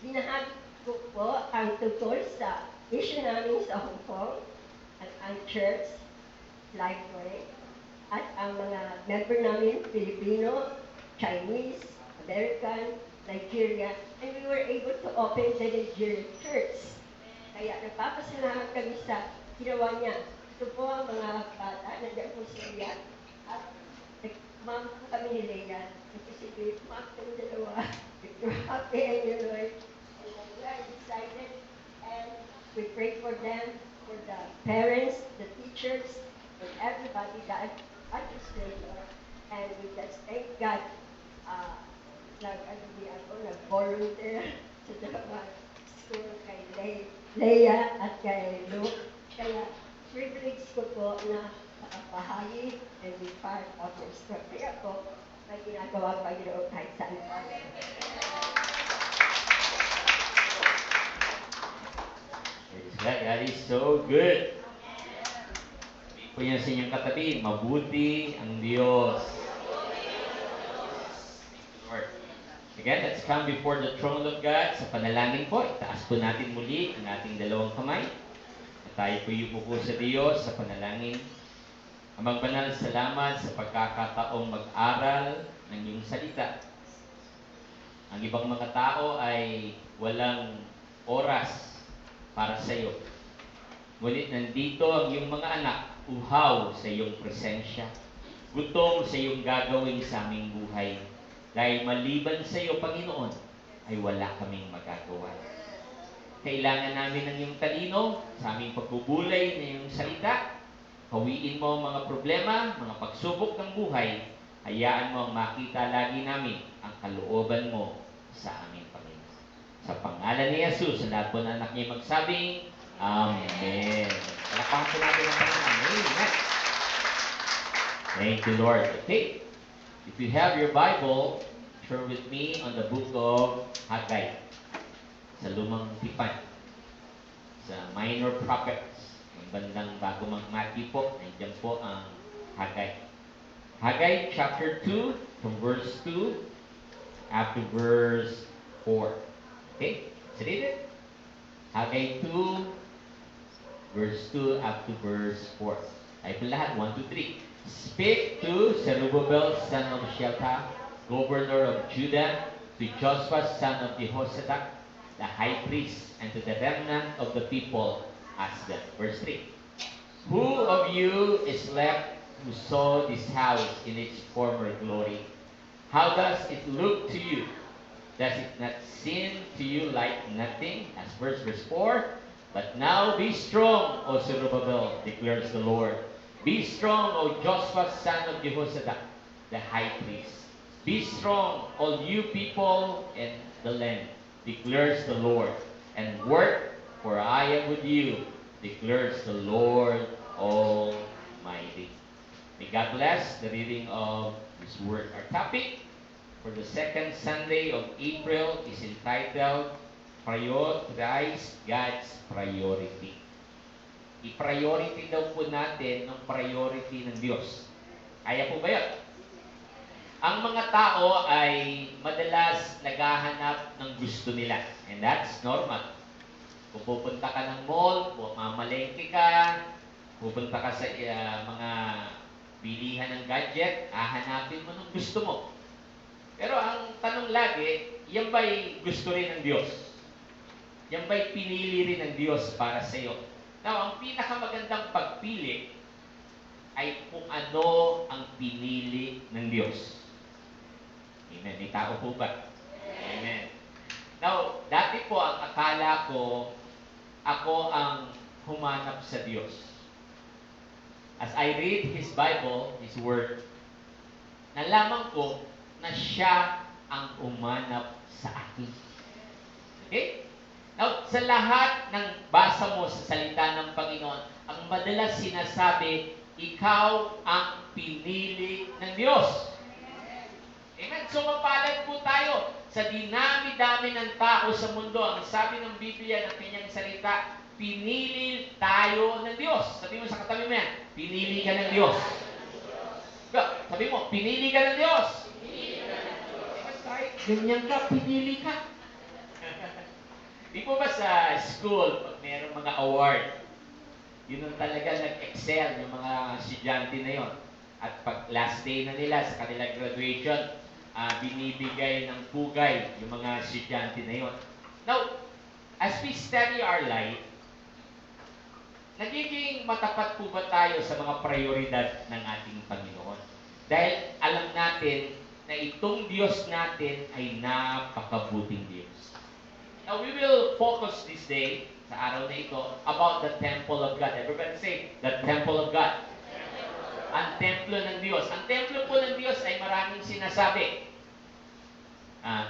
Binahagi ko po ang tungkol sa issue namin sa Hong Kong at ang church, Lifeway, at ang mga member namin, Filipino, Chinese, American, Nigeria, and we were able to open the Nigerian church. Kaya nagpapasalamat kami sa ginawa niya. Ito po ang mga bata, nandiyan po si Leah, at ma'am po kami ni Leah. Ito si Leah, ma'am kami dalawa. We're happy and you Lord. And we are excited, and we pray for them, for the parents, the teachers, and everybody that understands, Lord. And we just thank God, nag-volunteer sa dalawa school kay Leah at kay Luke. Kaya privilege ko po na makapahagi and be part of your story. Kaya po, may ginagawa pa yun kahit saan pa. That is so good. Sabi po niya sa inyong katabi, mabuti ang Diyos. Lord. Again, let's come before the throne of God. Sa panalangin po, itaas po natin muli ang ating dalawang kamay. At tayo po yupo po sa Diyos sa panalangin. Amang banal, salamat sa pagkakataong mag-aral ng iyong salita. Ang ibang mga tao ay walang oras para sa iyo. Ngunit nandito ang iyong mga anak, uhaw sa iyong presensya, gutom sa iyong gagawin sa aming buhay. Dahil maliban sa iyo, Panginoon, ay wala kaming magagawa. Kailangan namin ng iyong talino sa aming pagbubulay ng iyong salita. Hawiin mo ang mga problema, mga pagsubok ng buhay. Hayaan mo ang makita lagi namin ang kalooban mo sa aming Panginoon. Sa pangalan ni Jesus, sa lahat po na anak niya magsabing, Amen. Palakpakan po natin ang Panginoon. Amen. Thank you, Lord. Okay. If you have your Bible, turn with me on the book of Haggai. Sa lumang tipan. Sa minor prophets. Ang bandang bago mag-Matthew po, nandiyan po ang Haggai. Haggai chapter 2, from verse 2 up to verse 4. Okay? Let's read it. Haggai 2, verse 2 up to verse 4. Ay po lahat, 1, 2, 3. Speak to Zerubbabel, son of Shealtiel, governor of Judah, to Joshua, son of Jehozadak, the high priest, and to the remnant of the people, ask them. Verse 3. Who of you is left who saw this house in its former glory? How does it look to you? Does it not seem to you like nothing? As verse 4. But now be strong, O Zerubbabel, declares the Lord. Be strong, O Joshua, son of Jehozadak, the high priest. Be strong, all you people in the land, declares the Lord. And work, for I am with you, declares the Lord Almighty. May God bless the reading of His Word. Our topic for the second Sunday of April is entitled, Prioritize God's Priority. I-priority daw po natin ang priority ng Diyos. Kaya po ba yun? Ang mga tao ay madalas naghahanap ng gusto nila. And that's normal. Kung pupunta ka ng mall, mamalengke ka, pupunta ka sa mga bilihan ng gadget, hahanapin mo ng gusto mo. Pero ang tanong lagi, yan ba'y gusto rin ng Diyos? Yan ba'y pinili rin ng Diyos para sa iyo? Now, ang pinakamagandang pagpili ay kung ano ang pinili ng Diyos. Amen. May tao po ba? Amen. Now, dati po ang akala ko, ako ang humanap sa Diyos. As I read His Bible, His Word, nalaman ko na siya ang umanap sa akin. Okay? Now, sa lahat ng basa mo sa salita ng Panginoon, ang madalas sinasabi, ikaw ang pinili ng Diyos. Amen? So, mapalad po tayo sa dinami-dami ng tao sa mundo. Ang sabi ng Biblia ng kanyang salita, pinili tayo ng Diyos. Sabi mo sa katabi mo yan, pinili ka ng Diyos. Sabi mo, pinili ka ng Diyos. Pinili ka ng Diyos. Ganyan ka, pinili ka. Di po ba sa school, pag mayroong mga award, yun ang talaga nag-excel yung mga estudyante na yon. At pag last day na nila sa kanilang graduation, binibigay ng pugay yung mga estudyante na yon. Now, as we study our life, nagiging matapat po ba tayo sa mga prioridad ng ating Panginoon? Dahil alam natin na itong Diyos natin ay napakabuting Diyos. Now, we will focus this day, sa araw na ito, about the temple of God. Everybody say, the temple of God. Ang templo ng Diyos. Ang templo po ng Diyos ay maraming sinasabi.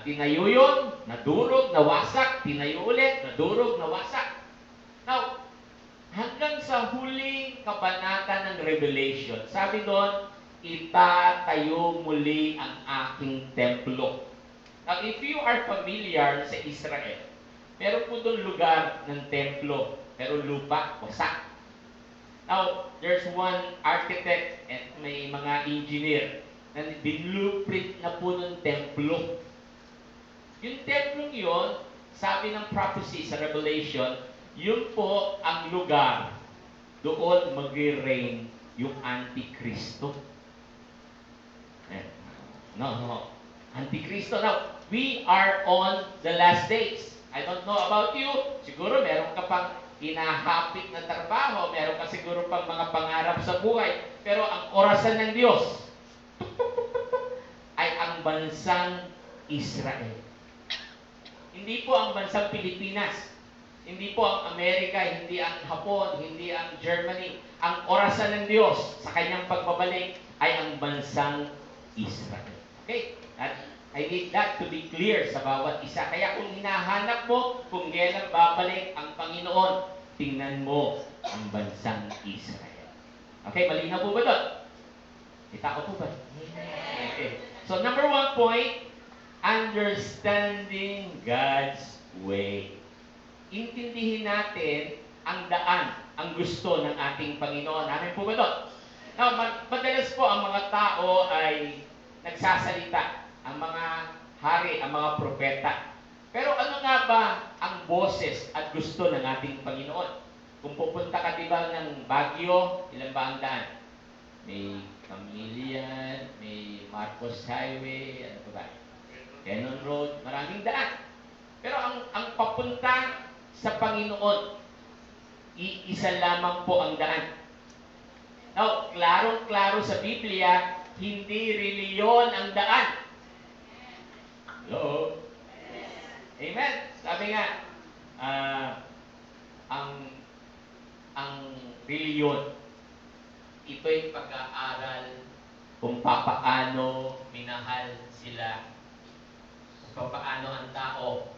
Tinayo yun, nadurog, nawasak, tinayo ulit, nadurog, nawasak. Now, hanggang sa huling kabanata ng Revelation, sabi doon, itatayo muli ang aking templo. Now, if you are familiar sa Israel, meron po doon lugar ng templo, pero lupa, wasak. Now, there's one architect at may mga engineer na binlueprint na po ng templo. Yung templong yun, sabi ng prophecy sa Revelation, yun po ang lugar doon mag-reign yung Antikristo. No. Antikristo. Now, we are on the last days. I don't know about you. Siguro meron ka pang hinahapit na trabaho, meron ka siguro pang mga pangarap sa buhay. Pero ang orasan ng Diyos ay ang bansang Israel. Hindi po ang bansang Pilipinas. Hindi po ang Amerika, hindi ang Hapon, hindi ang Germany. Ang orasan ng Diyos sa kanyang pagbabalik ay ang bansang Israel. Okay? I need that to be clear sa bawat isa. Kaya kung hinahanap mo kung kailan babalik ang Panginoon, tingnan mo ang bansang Israel. Okay, malinaw po ba doon? Kita ko po ba? Okay. So, number 1 point, understanding God's way. Intindihin natin ang daan, ang gusto ng ating Panginoon. Amin po ba doon? Now, madalas po ang mga tao ay nagsasalita. Ang mga hari, ang mga propeta. Pero ano nga ba ang boses at gusto ng ating Panginoon? Kung pupunta ka diba ng Baguio, ilan ba ang daan? May Camilian, may Marcos Highway, ano ba? Cannon Road, maraming daan. Pero ang papunta sa Panginoon, iisa lamang po ang daan. Now, klarong-klaro sa Biblia, hindi reliyon ang daan. Hello? Amen. Sabi nga, ang reliyon, ito'y pag-aaral kung papaano minahal sila, kung papaano ang tao.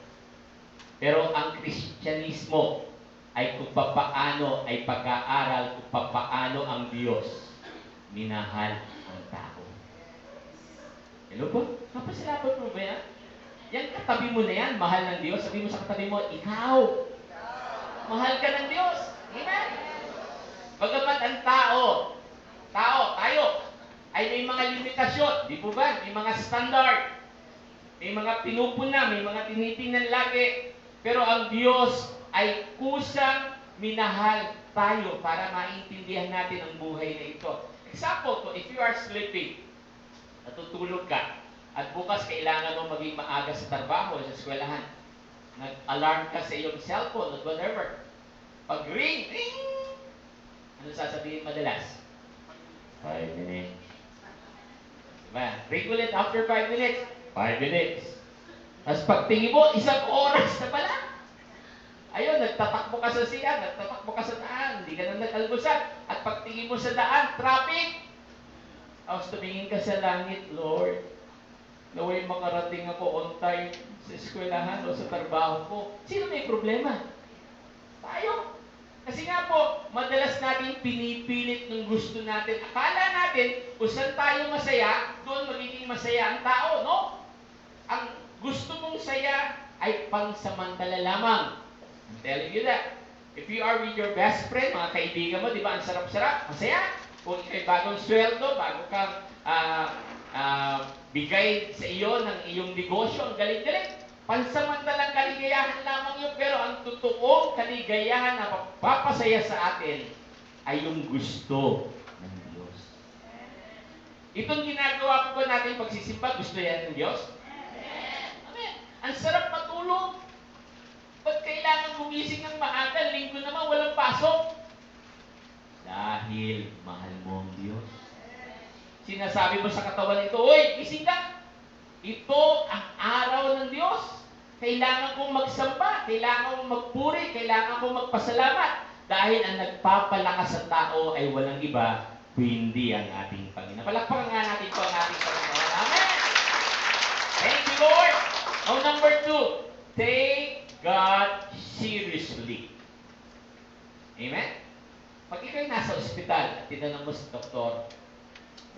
Pero ang Kristyanismo ay kung papaano ay pag-aaral kung papaano ang Diyos minahal ang tao. Hello po? Kapasalapan mo ba yan? Yan katabi mo na yan, mahal ng Diyos. Sabi mo sa katabi mo, ikaw. Mahal ka ng Diyos. Amen? Bagamat ang tayo, ay may mga limitasyon. Di po ba? May mga standard. May mga pinupuna, may mga tinitingnan lagi. Pero ang Diyos ay kusang minahal tayo para maintindihan natin ang buhay na ito. Example po, if you are sleeping, natutulog ka, at bukas kailangan mo maging maaga sa trabaho, sa eskwelahan. Nag-alarm ka sa iyong cellphone, or whatever. Pag ring, ano sasabihin madalas? 5 minutes. Diba? Ring ulit after 5 minutes. 5 minutes. Tapos pagtingin mo, 1 oras na pala. Ayun, nagtatakbo ka sa siya, nagtatakbo ka sa daan, hindi ka na nag-almusal. At pagtingin mo sa daan, traffic. Tapos tumingin ka sa langit, Lord, naway makarating ako on time sa eskwelahan o sa trabaho ko. Sino may problema? Tayo. Kasi nga po, madalas natin pinipilit ng gusto natin. Akala natin, kung saan tayo masaya, doon magiging masaya ang tao, no? Ang gusto mong saya ay pangsamantala lamang. I'm telling you that. If you are with your best friend, mga kaibigan mo, di ba, ang sarap-sarap, masaya. Kung ikay bagong sweldo, bago kang bigay sa iyo ng iyong negosyo, ang galing-galing. Pansamantalang kaligayahan lamang yun. Pero ang totoong kaligayahan na magpapasaya sa atin ay yung gusto ng Diyos. Itong ginagawa po ba natin pagsisimba, gusto yan ng Diyos? Amen. Ang sarap matulog. Ba't kailangan gumising ng maaga? Linggo naman, walang pasok. Dahil mahal mo ang Diyos. Sinasabi mo sa katawan ito, "Uy, gising ka! Ito ang araw ng Diyos. Kailangan kong magsamba, kailangan kong magpuri, kailangan kong magpasalamat. Dahil ang nagpapalakas sa tao ay walang iba, kundi ang ating Panginoon." Palakpakan nga natin po ang ating Panginoon. Amen! Thank you, Lord! Now, number 2, take God seriously. Amen? Pag ikaw'y nasa ospital at tinanong mo sa doktor,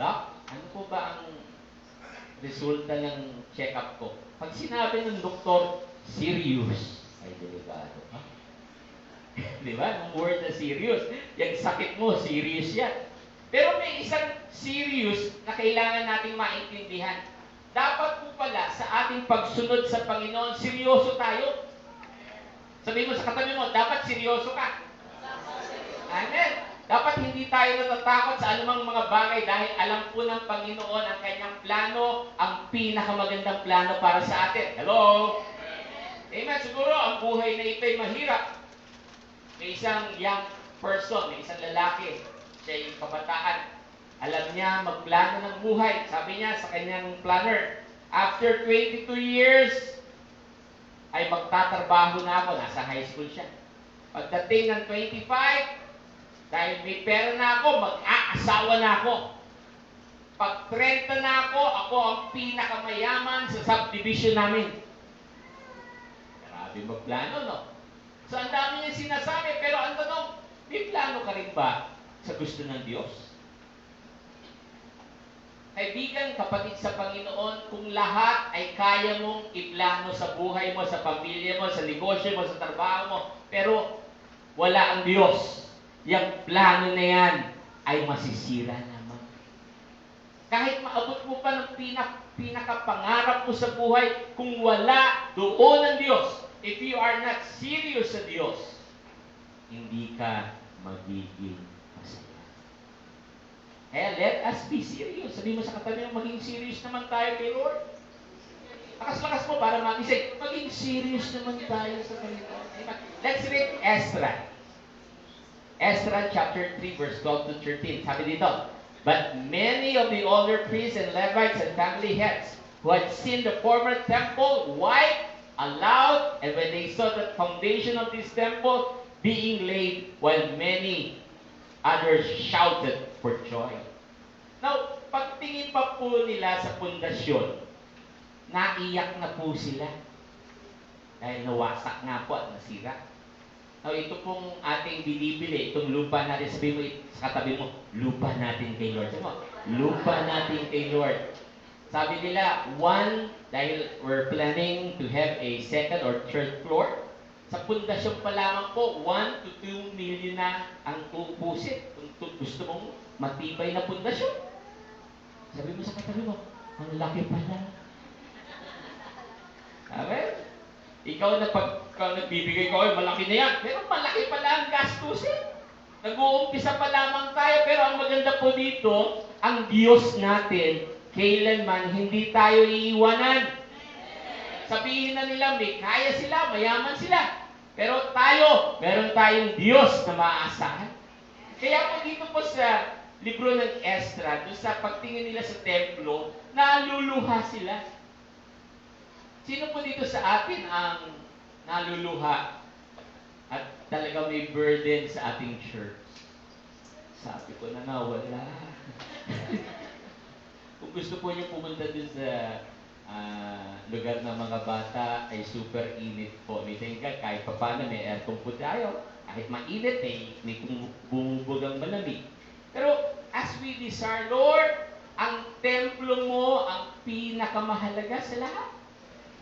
"Doc, ano po ba ang resulta ng check-up ko?" Pag sinabi ng doktor, serious, ay delikado. Ha? Di ba? Ang word na serious. Yung sakit mo, serious yan. Pero may isang serious na kailangan nating maintindihan. Dapat po pala sa ating pagsunod sa Panginoon, seryoso tayo. Sabihin mo sa katabi mo, dapat seryoso ka. Amen. Dapat hindi tayo natatakot sa anumang mga bagay dahil alam po ng Panginoon ang kanyang plano, ang pinakamagandang plano para sa atin. Hello? Amen. Siguro ang buhay na ito ay mahirap. May isang young person, may isang lalaki, siya yung kabataan. Alam niya magplano ng buhay. Sabi niya sa kanyang planner, after 22 years, ay magtatrabaho na ako. Nasa high school siya. Pagdating ng 25, dahil may pera na ako, mag-aasawa na ako. Pag 30 na ako ang pinakamayaman sa subdivision namin. Grabe magplano, no? So, ang dami niya sinasabi, pero ang tanong, may plano ka rin ba sa gusto ng Diyos? Kaibigan, kapatid sa Panginoon, kung lahat ay kaya mong iplano sa buhay mo, sa pamilya mo, sa negosyo mo, sa trabaho mo, pero wala ang Diyos, yung plano na yan ay masisira naman. Kahit maabot mo pa ng pinakapangarap mo sa buhay, kung wala doon ang Diyos, if you are not serious sa Diyos, hindi ka magiging masaya. Kaya let us be serious. Sabi mo sa katabi mo, maging serious naman tayo kay Lord. Lakas-lakas mo para magising. Maging serious naman tayo sa Panginoon. Let's read Ezra. Ezra chapter 3 verse 12 to 13. Sabi dito, "But many of the older priests and Levites and family heads who had seen the former temple wiped aloud, and when they saw the foundation of this temple being laid, while many others shouted for joy." Now, pagtingin pa po nila sa pundasyon, naiyak na po sila. Dahil nawasak nga po at nasira. Now, ito pong ating binibili, itong lupa natin, sabi mo sa katabi mo, lupa natin kay Lord. Sabi mo, lupa natin kay Lord. Sabi nila, dahil we're planning to have a second or third floor, sa pundasyon pa lamang po, 1 to 2 million na ang tubusin. Kung gusto mong matibay na pundasyon. Sabi mo sa katabi mo, ang laki pala. Amen? Ikaw na nagbibigay ko, malaki na yan. Pero malaki pala ang gastusin. Nag-uumpisa pa lamang tayo. Pero ang maganda po dito, ang Diyos natin, kailanman hindi tayo iiwanan. Sabihin na nila, may kaya sila, mayaman sila. Pero tayo, meron tayong Diyos na maaasahan. Kaya po dito po sa libro ng Ezra, doon sa pagtingin nila sa templo, naluluha sila. Sino po dito sa atin ang naluluha at talaga may burden sa ating church? Sabi ko na nga, wala. Kung gusto po niyo pumunta dun sa lugar ng mga bata, ay super init po. May tingkat, kahit pa paano may aircon po tayo. Kahit mainit, may bumubugang malamig. Pero as we desire, Lord, ang templo mo ang pinakamahalaga sa lahat.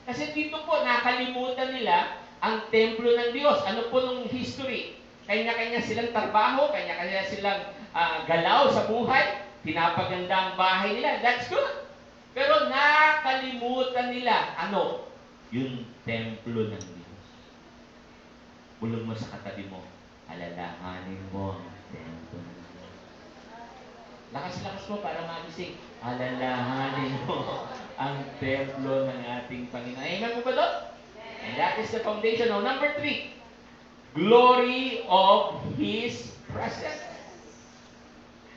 Kasi dito po, nakalimutan nila ang templo ng Diyos. Ano po nung history? Kanya-kanya silang trabaho, kanya-kanya silang galaw sa buhay, pinapaganda ang bahay nila. That's good. Pero nakalimutan nila, yung templo ng Diyos. Bulong mo sa katabi mo, alalahanin mo ang templo ng Diyos. Lakas-lakas mo para magising. Alalahanin mo ang templo ng ating Panginoon. Amen mo ba doon? And that is the foundation. Now, number 3, glory of His presence.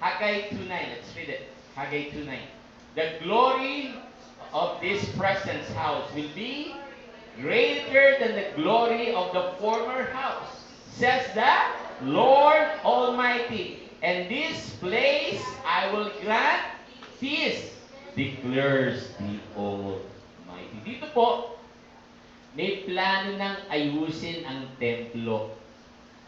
Haggai 2:9. Let's read it. Haggai 2:9. The glory of this presence house will be greater than the glory of the former house, says the Lord Almighty. And this place I will grant peace, declares the Almighty. Dito po, may plano ng ayusin ang templo.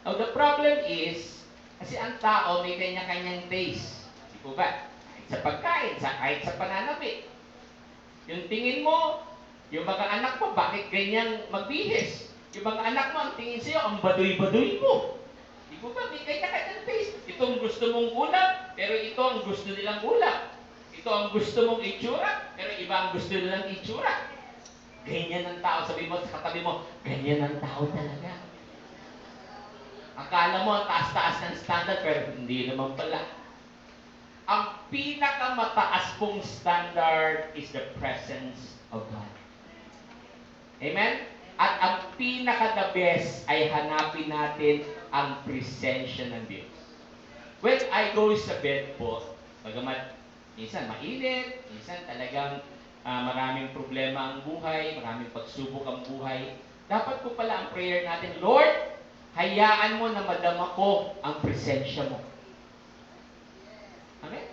Now, the problem is, kasi ang tao may kanya-kanyang taste. Di po ba? Kahit sa pagkain, kahit sa pananamit. Yung tingin mo, yung mga anak mo, bakit ganyan magbihis? Yung mga anak mo, ang tingin sa'yo, ang baduy-baduy mo. Di po ba? May kanya-kanyang taste. Ito ang gusto mong ulam, pero ito ang gusto nilang ulam. Ito ang gusto mong itsura, pero iba ang gusto nilang itsura. Ganyan ang tao. Sabi mo sa katabi mo, ganyan ang tao talaga. Akala mo ang taas-taas ng standard, pero hindi naman pala. Ang pinakamataas pong standard is the presence of God. Amen? At ang pinaka-the best ay hanapin natin ang presensya ng Diyos. When I go sa bed po, bagamat minsan mainit, minsan talagang maraming problema ang buhay, maraming pagsubok ang buhay, dapat po pala ang prayer natin, Lord, hayaan mo na madama ko ang presensya mo. Amen?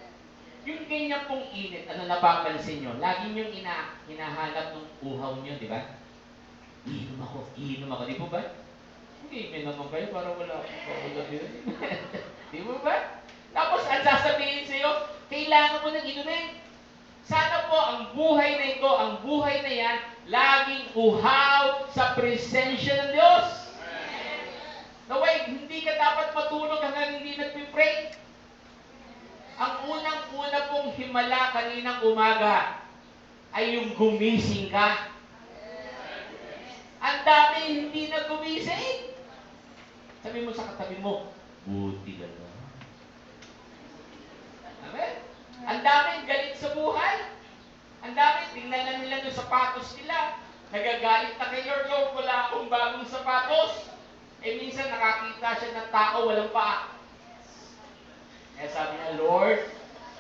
Yung ganyan pong init, ano napapansin nyo? Lagi nyo hinahanap ng uhaw nyo, di ba? Iinom ako, di po ba? Hindi, may naman kayo para wala akong kaulab yun. Di po ba? Tapos, ang sasabihin sa'yo, kailangan mo nang inumin. Sana po ang buhay na ito, ang buhay na yan, laging uhaw sa presensya ng Diyos. Naway, hindi ka dapat matulog hanggang hindi nagpipray. Ang unang-una pong himala kaninang umaga ay yung gumising ka. Ang dami hindi na gumising. Sabi mo sa katabi mo, buti ka na. Amen? Ang dami galit sa buhay. Ang dami, tingnan na nila yung sapatos nila. Nagagalit na kay Lord, wala akong bagong sapatos. Eh minsan nakakita siya ng tao, walang paa. Eh sabi niya, Lord,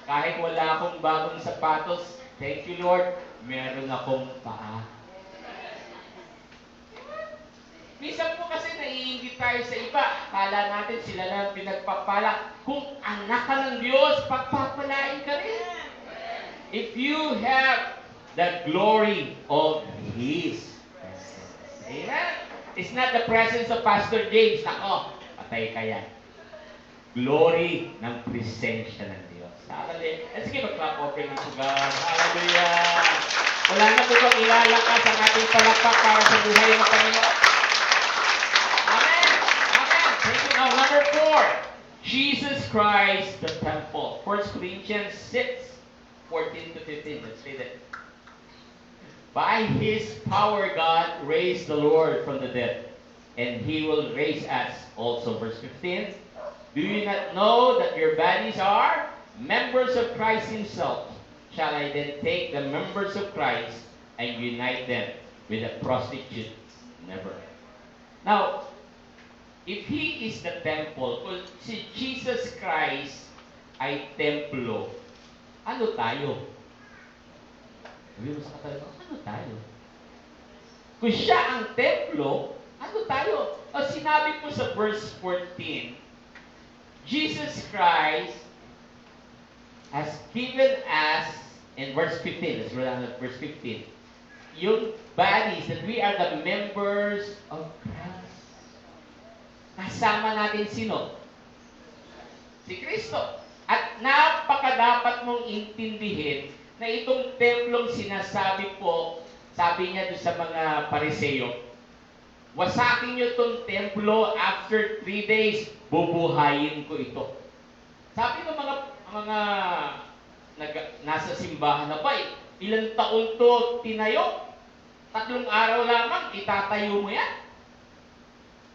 kahit wala akong bagong sapatos, thank you Lord, meron akong paa. Minsan po kasi naiingit tayo sa iba. Akala natin sila lang pinagpapala. Kung anak ka ng Diyos, pagpapalain ka rin. If you have the glory of His presence. Amen? It's not the presence of Pastor James. Nako, patay ka yan. Glory ng presensya ng Diyos. Hallelujah. Sige, mag-clap offering to God. Hallelujah. Wala na po bang ilalakas ang ating palakpak para sa buhay ng Panginoon? Amen. Amen. Thank you. Now, number 4. Jesus Christ, the temple. 1 Corinthians 6:14-15. Let's read it. By His power, God raised the Lord from the dead, and He will raise us also. Verse 15. Do you not know that your bodies are members of Christ Himself? Shall I then take the members of Christ and unite them with a prostitute? Never. Now, if He is the temple, kung si Jesus Christ ay templo, ano tayo? Sabi mo sa katabi mo, ano tayo? Kung siya ang templo, ano tayo? O sinabi po sa verse 14, Jesus Christ has given us, in verse 15, let's read on verse 15, yung bodies, that we are the members of Christ. Kasama natin sino? Si Kristo. At napakadapat mong intindihin na itong templong sinasabi po, sabi niya doon sa mga Pariseo, wasakin niyo itong templo, after 3 days, bubuhayin ko ito. Sabi ng mga nasa simbahan na ba, ilang taon to tinayo? 3 araw lamang, itatayo mo yan.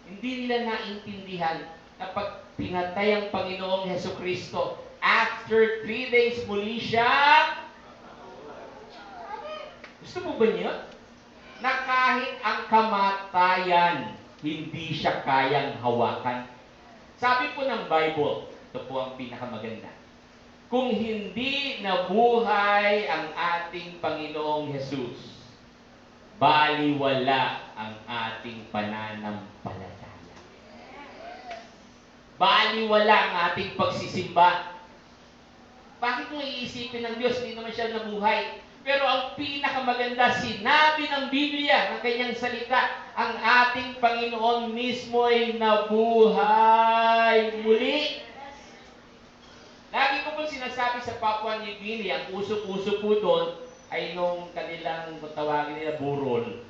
Hindi nila naintindihan na pag pinatay ang Panginoong Hesukristo, after 3 days muli siya. Gusto mo ba niya? Na kahit ang kamatayan, hindi siya kayang hawakan. Sabi po ng Bible, ito po ang pinakamaganda. Kung hindi nabuhay ang ating Panginoong Jesus, baliwala ang ating pananampalataya. Baliwala ang ating pagsisimba. Bakit mo iisipin ng Diyos, hindi naman siya nabuhay? Pero ang pinakamaganda, sinabi ng Biblia, ng kanyang salita, ang ating Panginoon mismo ay nabuhay muli. Lagi ko po sinasabi sa Papua New Guinea, ang usok-usok po doon ay nung kanilang tawagin nila burol.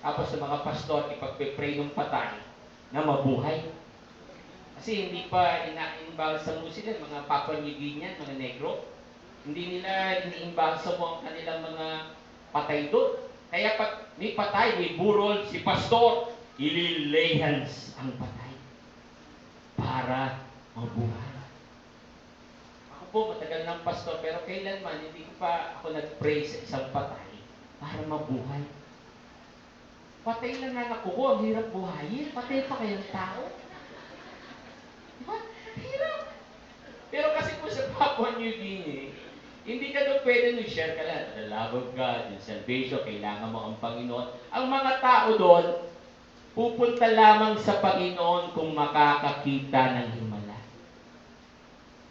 Tapos sa mga pastor, ipagpe-pray ng patay na mabuhay. Kasi hindi pa ina-imbalsa mo sila, mga Papua New Guinean, mga negro. Hindi nila iniimbalsa mo ang kanilang mga patay doon. Kaya pag may patay, may burol, si pastor, ililay hands ang patay para mabuhay. Ako po, matagal ng pastor, pero kailanman, hindi ko pa ako nag-pray sa isang patay para mabuhay. Patay lang anak ko, ang hirap buhayin. Patay pa kayong tao. Diba? Hirap. Pero kasi po sa Papua New Guinea, hindi ka doon pwede nag-share ka lang. The love of God, yung salvation, kailangan mo ang Panginoon. Ang mga tao doon, pupunta lamang sa Panginoon kung makakakita ng himala.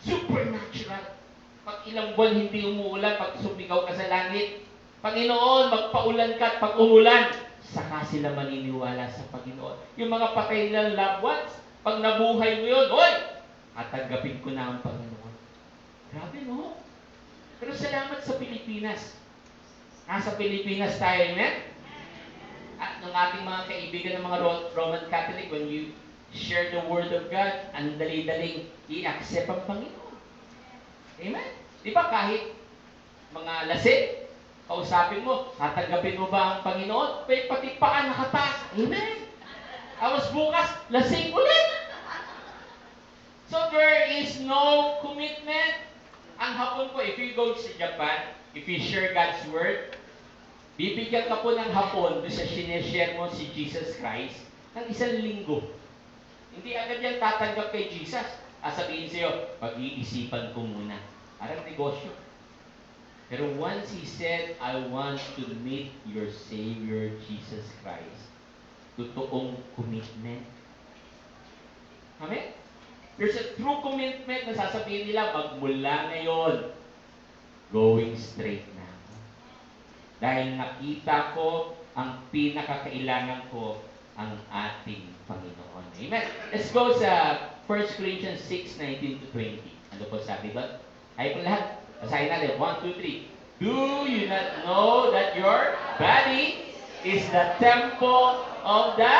Supernatural. Pag ilang buwan hindi umuulan, pag sumigaw ka sa langit, Panginoon, magpaulan ka at pag umulan, saka sila maniniwala sa Panginoon. Yung mga patay ng loved ones, pag nabuhay mo yun, hoy, tatanggapin ko na ang Panginoon. Grabe, no? Pero salamat sa Pilipinas. Nasa Pilipinas tayo, amen? At ng ating mga kaibigan ng mga Roman Catholic, when you share the Word of God, ang dali-daling i-accept ang Panginoon. Amen? Di ba kahit mga lasing, kausapin mo, tatanggapin mo ba ang Panginoon? Pati paan nakataas. Amen? Tapos bukas, lasing ulit. So there is no commitment. Ang hapon po, if you go to Japan, if you share God's Word, bibigyan ka po ng hapon doon sa sineshare mo si Jesus Christ ng 1 linggo. Hindi agad yan tatanggap kay Jesus. Sabihin sa'yo, pag-iisipan ko muna. Parang negosyo. Pero once He said, I want to meet your Savior, Jesus Christ, totoong commitment. Amen? There's a true commitment na sasabihin nila, magmula ngayon, going straight na ako. Dahil nakita ko, ang pinakakailangan ko, ang ating Panginoon. Amen. Let's go sa 1 Corinthians 6:19-20. Ano po sabi ba? Ay po lahat. Basahin natin. 1, 2, 3. Do you not know that your body is the temple of the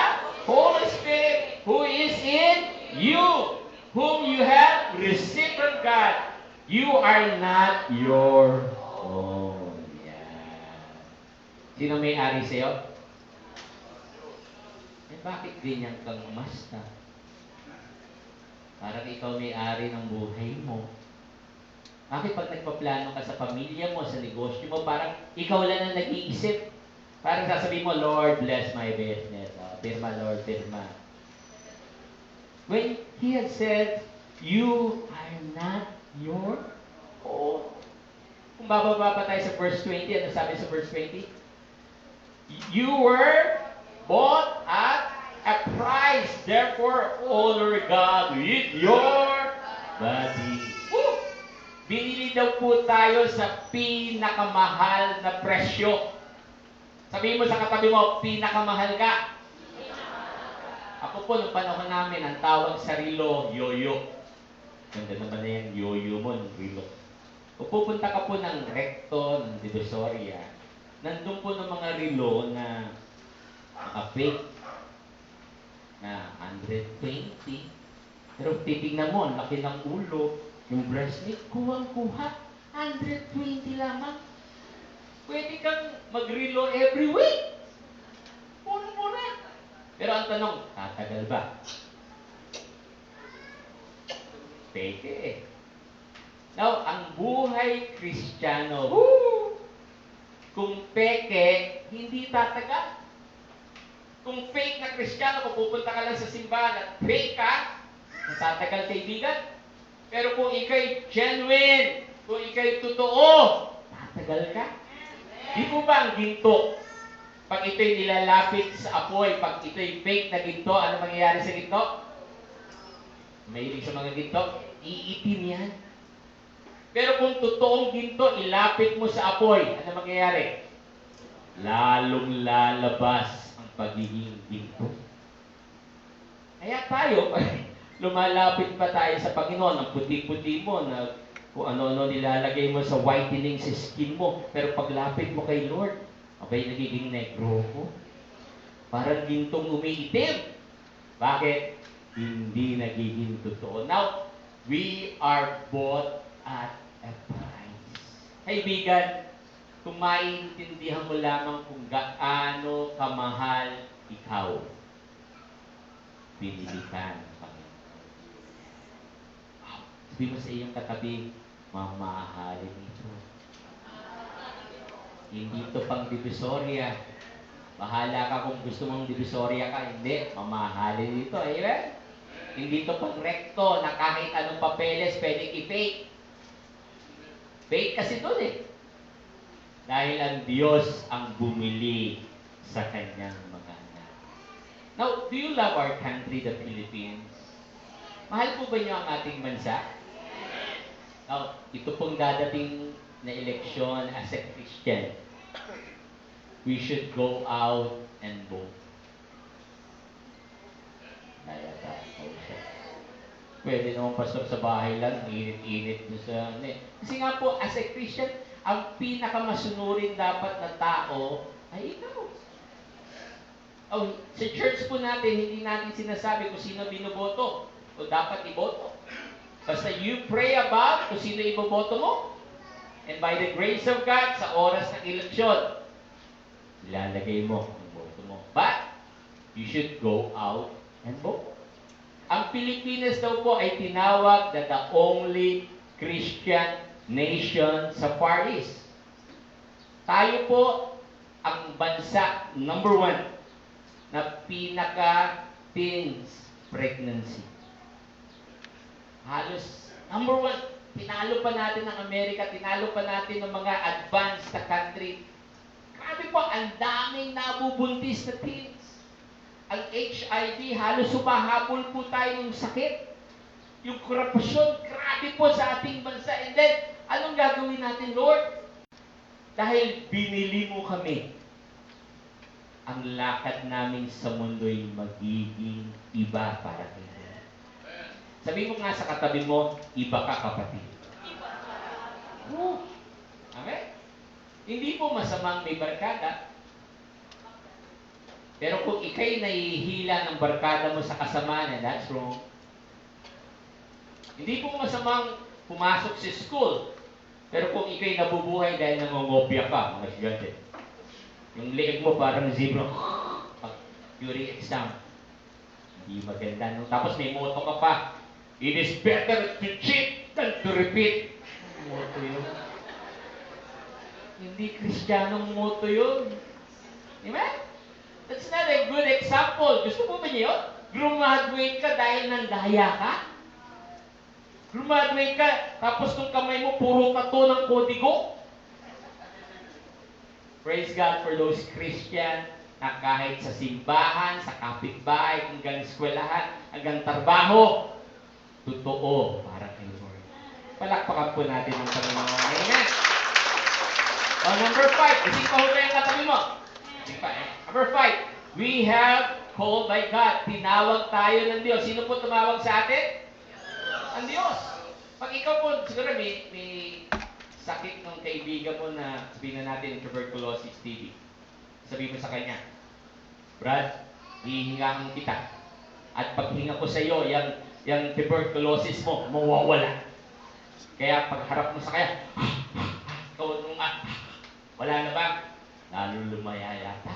Holy Spirit who is in you, whom you have received from God? You are not your own. Yan. Sino may-ari sa'yo? Bakit ganyan kang umasta? Parang ikaw may-ari ng buhay mo. Bakit pag nagpaplano ka sa pamilya mo, sa negosyo mo, parang ikaw lang ang nag-iisip? Parang sasabihin mo, Lord, bless my business. Pirma, Lord, pirma. When He had said, you are not your own. Kung bababa pa tayo sa verse 20, ano sabi sa verse 20? You were bought at a price. Therefore, honor God with your body. Woo! Binili daw po tayo sa pinakamahal na presyo. Sabihin mo sa katabi mo, pinakamahal ka. Ako po, nung panahon namin, ang tawag sa relo, yoyo. Ganda naman na yan, yoyo mo, relo. Kung pupunta ka po ng Recto, ng Divisoria, nandun po ng mga relo na fake na 120. Pero titignan mo, ang laki ng ulo, yung breast meat, kuwang-kuha, 120 lamang. Pwede kang mag-relo every week. Mura-mura. Pero ang tanong, tatagal ba? Peke eh. Now, ang buhay Kristiyano, kung peke, hindi tatagal. Kung fake na Kristiyano, kung pupunta ka lang sa simbahan at fake ka, matatagal kaibigan. Pero kung ikay genuine, kung ikay totoo, tatagal ka. Di po ba ang ginto? Pag ito'y nilalapit sa apoy, pag ito'y fake na ginto, ano mangyayari sa ginto? Mahilig sa mga ginto, iitim yan. Pero kung totoong ginto, ilapit mo sa apoy, ano mangyayari? Lalong lalabas ang pagiging ginto. Kaya tayo, lumalapit pa tayo sa Panginoon, ang puti-puti mo, na kung ano-ano nilalagay mo sa whitening sa skin mo, pero paglapit mo kay Lord, abay nagiging negro ko. Parang gintong umiitim. Bakit? Hindi nagiging totoo. Now, we are bought at a price. Kaibigan, kung maintindihan mo lamang kung gaano kamahal ikaw, pinili ka ng Panginoon. Sabi mo sa iyong katabi, mamahalin ito. Hindi ito pang divisoria. Bahala ka kung gusto mong divisoria ka. Hindi, mamahalin ito. Amen? Hindi ito pang rekto na kahit anong papeles pwedeng i-fake. Fake kasi doon eh. Dahil ang Diyos ang bumili sa kanyang mga anak. Now, do you love our country, the Philippines? Mahal po ba niyo ang ating bansa? Now, ito pong dadating na eleksyon as a Christian. We should go out and vote. Pwede naman pastor sa bahay lang, init-init doon sa... Kasi nga po, as a Christian, ang pinakamasunurin dapat na tao ay ikaw. Oh, sa church po natin, hindi natin sinasabi kung sino binoboto o dapat iboto. Basta you pray about kung sino iboboto mo. And by the grace of God, sa oras ng eleksyon, ilalagay mo ang boto mo. But, you should go out and vote. Ang Pilipinas daw po ay tinawag na the only Christian nation sa Far East. Tayo po ang bansa number 1 na pinaka-teens pregnancy. Halos number 1. Tinalo pa natin ng Amerika, tinalo pa natin ng mga advanced na country. Grabe po, ang daming nabubuntis na teens. Ang HIV, halos sumahabol po tayo ng sakit. Yung korupsyon, grabe po sa ating bansa. And then, anong gagawin natin, Lord? Dahil binili mo kami, ang lakad namin sa mundo'y magiging iba para kayo. Sabi mo nga sa katabi mo, iba ka kapatid. Amen? Hindi po masamang may barkada. Pero kung ikay nahihila ng barkada mo sa kasamaan, that's wrong. Hindi po masamang pumasok sa school. Pero kung ikay nabubuhay dahil nangongopya ka, mga estudyante, yung leeg mo parang zebra, during exam, hindi maganda. No? Tapos may motto ka pa, it is better to cheat than to repeat. Motto yun. Hindi Kristiyanong motto yun. Amen? That's not a good example. Gusto mo ba niyo? Graduate ka dahil nandaya ka? Graduate ka, tapos nung kamay mo, puro kato ng kodigo? Praise God for those Christian na kahit sa simbahan, sa kapitbahay, hanggang eskwelahan, hanggang trabaho, totoo para kay Lord. Palakpakan po natin ang Panginoon. Amen. Number 5. Isip pa huli ang katabi mo. Number 5, we have called by God. Tinawag tayo ng Diyos. Sino po tumawag sa atin? Ang Diyos. Pag ikaw po, siguro may sakit ng kaibigan mo na sabihin na natin tuberculosis TB. Sabihin mo sa kanya, Brad, hihingaan kita. At paghinga ko sa iyo, yung tuberculosis mo, mawawala. Kaya pagharap mo sa kanya, ikaw nung wala na ba? Lalo lumaya yata.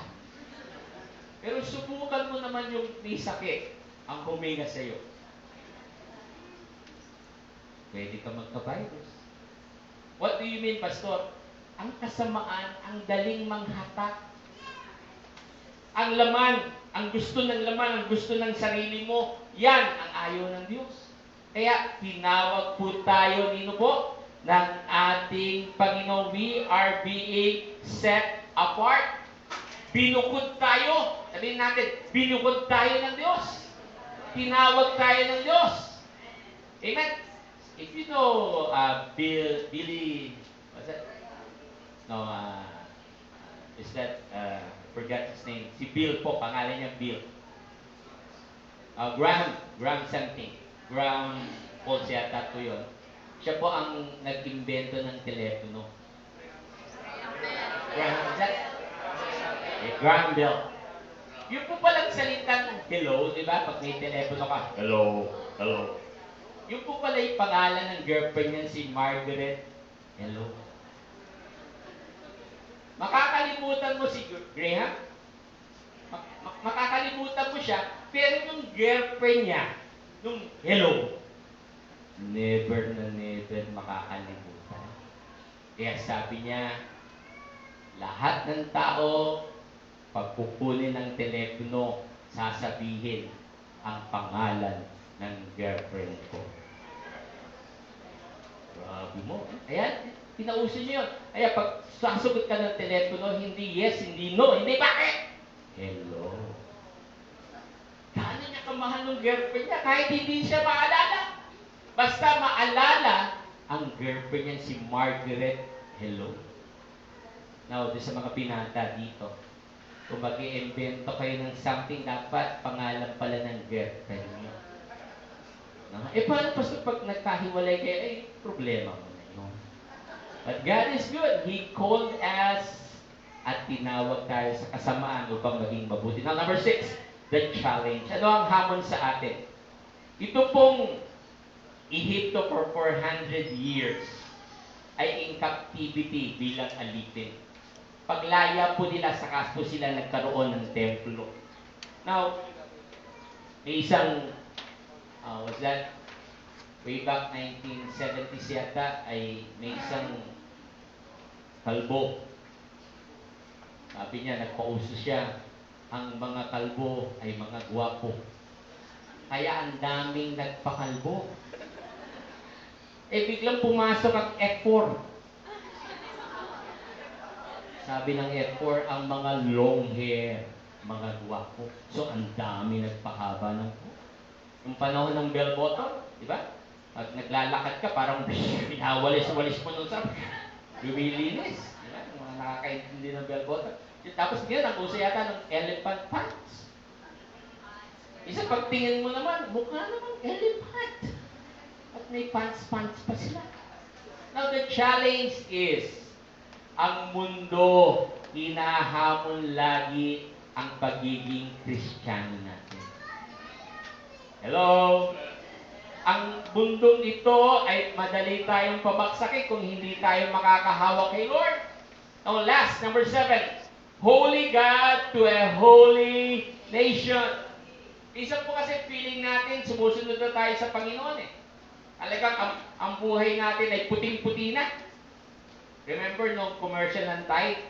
Pero subukan mo naman yung may sakit ang huminga sa'yo. Pwede ka magka-virus. What do you mean, Pastor? Ang kasamaan, ang daling manghatak. Ang laman, ang gusto ng laman, ang gusto ng sarili mo, yan ang ayaw ng Diyos. Kaya tinawag po tayo, nino po, ng ating Panginoon. We are being set apart. Binukod tayo. Sabihin natin, binukod tayo ng Diyos. Tinawag tayo ng Diyos. Amen? If you know Billy, what's that? No, is that, forget his name. Si Bill po, pangalan niya Bill. Graham something. Graham Paul yata po yun. Siya po ang nag-invento ng telepono. Graham Bell. Yung po palang salitang hello, di ba? Pag may telepono ka, hello, hello. Yung po pala yung pangalan ng girlfriend niya, si Margaret. Hello. Makakalimutan mo si Graham? Makakalimutan mo siya, pero yung girlfriend niya, yung hello, never na never makakalimutan. Kaya sabi niya, lahat ng tao, pagkukunin ng telepono, sasabihin ang pangalan ng girlfriend ko. Grabe mo. Ayan, pinauso niyo yun. Ayan, pag sasagot ka ng telepono, hindi yes, hindi no, hindi bakit? Hello. Gaano niya kamahal ng girlfriend niya kahit hindi siya maalala. Basta maalala, ang girlfriend niya si Margaret. Hello. Now, sa mga pinata dito, kung mag-i-invento kayo ng something, dapat pangalan pala ng girlfriend niyo. No? Paano pa pag nagkahiwalay kayo, problema mo na yun. But God is good. He called us at tinawag tayo sa kasamaan upang maging mabuti. Now, number 6, the challenge. Ano ang hamon sa atin? Ito pong Egypto for 400 years ay in captivity bilang alipin. Paglaya po nila, saka po sila nagkaroon ng templo. Now, may isang, what's that? Way back 1970s yata, ay may isang kalbo. Sabi niya, nagpauso siya, ang mga kalbo ay mga gwapo. Kaya ang daming nagpakalbo. Biglang pumasok ang F4. Sabi ng F4, ang mga long hair, mga gwapo. So, ang dami nagpahaba ng po. Yung panahon ng bell bottom, di ba? Pag naglalakad ka, parang pinawalis-walis mo nun sa lumilinis. Di ba? Yung mga nakakaintindi ng bell bottom. Tapos ngayon, ang uso yata ng elephant pants. Isa pagtingin mo naman, mukha namang elephant. At may pants-pants pa sila. Now, the challenge is, ang mundo, hinahamon lagi ang pagiging Kristiyano natin. Hello? Ang mundong ito ay madali tayong pabaksakin kung hindi tayo makakahawak kay Lord. Now last, number 7. Holy God to a holy nation. Isa po kasi feeling natin, sumusunod na tayo sa Panginoon eh. Talagang ang buhay natin ay puting-puti na. Remember nung commercial ng Tide?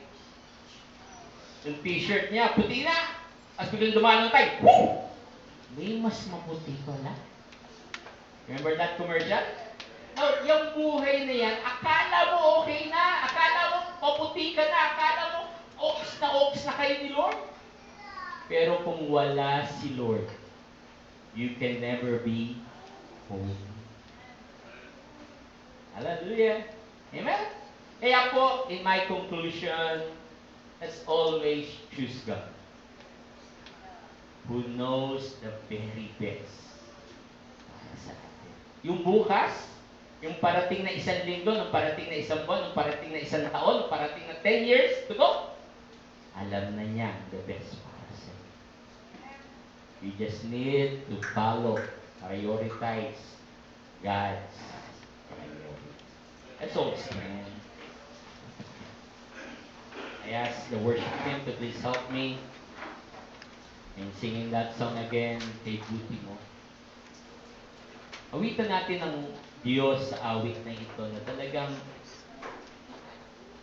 Yung t-shirt niya, puti na. As biglang dumaan ng Tide, woo! May mas maputi pala. Remember that commercial? Now, yung buhay na yan, akala mo okay na. Akala mo maputi ka na. Akala mo oaks na kayo ni Lord. Pero kung wala si Lord, you can never be holy. Hallelujah. Amen? Kaya po, in my conclusion, let's always choose God, who knows the very best para sa atin. Yung bukas, yung parating na isang linggo, yung parating na isang buwan, yung parating na isang taon, yung parating na 10 years to go, alam na niya the best para sa atin. We just need to follow, prioritize God's priorities. Let's all stand. I ask the worship team to please help me. and singing that song again, kay buti mo. Awitan natin ang Diyos sa awit na ito na talagang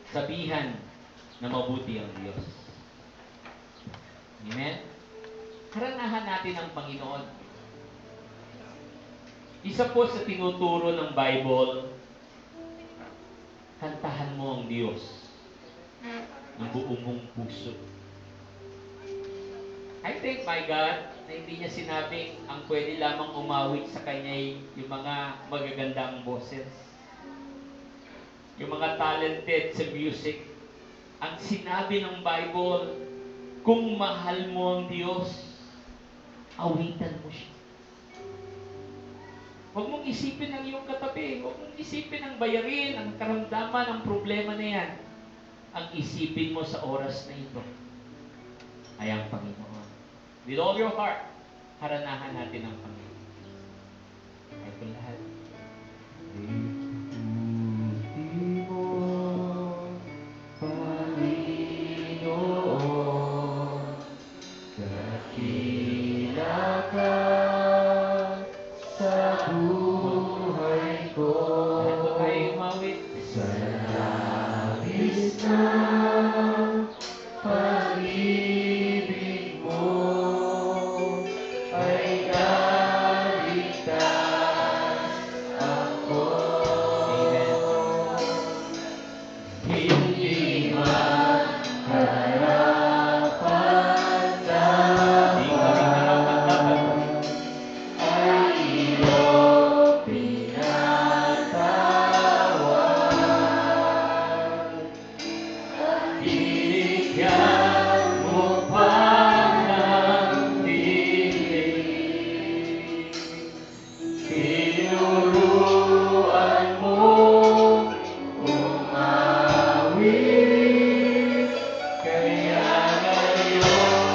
sabihan na mabuti ang Diyos. Amen? Karanahan natin ang Panginoon. Isa po sa tinuturo ng Bible, kantahan mo ang Diyos ng buong mong puso. I thank my God na hindi niya sinabing ang pwede lamang umawit sa Kanya yung mga magagandang boses, yung mga talented sa music. Ang sinabi ng Bible, kung mahal mo ang Diyos, awitan mo siya. Huwag mong isipin ang iyong katabi. Huwag mong isipin ang bayarin, ang karamdaman, ang problema na yan. Ang isipin mo sa oras na ito ay ang Panginoon. With all your heart, haranahan natin ang Panginoon. Ay ito lahat. Buti mo, Panginoon, dakila ka sa buhay ko. Lahat po tayo umawit. Sa labis na pag-ibig mo ay naligtas ako. Amen. Hindi maharapan na Hindi kami karapat-dapat. ay iyong pinatawad. Binigyan mo pa ng dilig. Tinuruan mo umawit. Kaya ngayon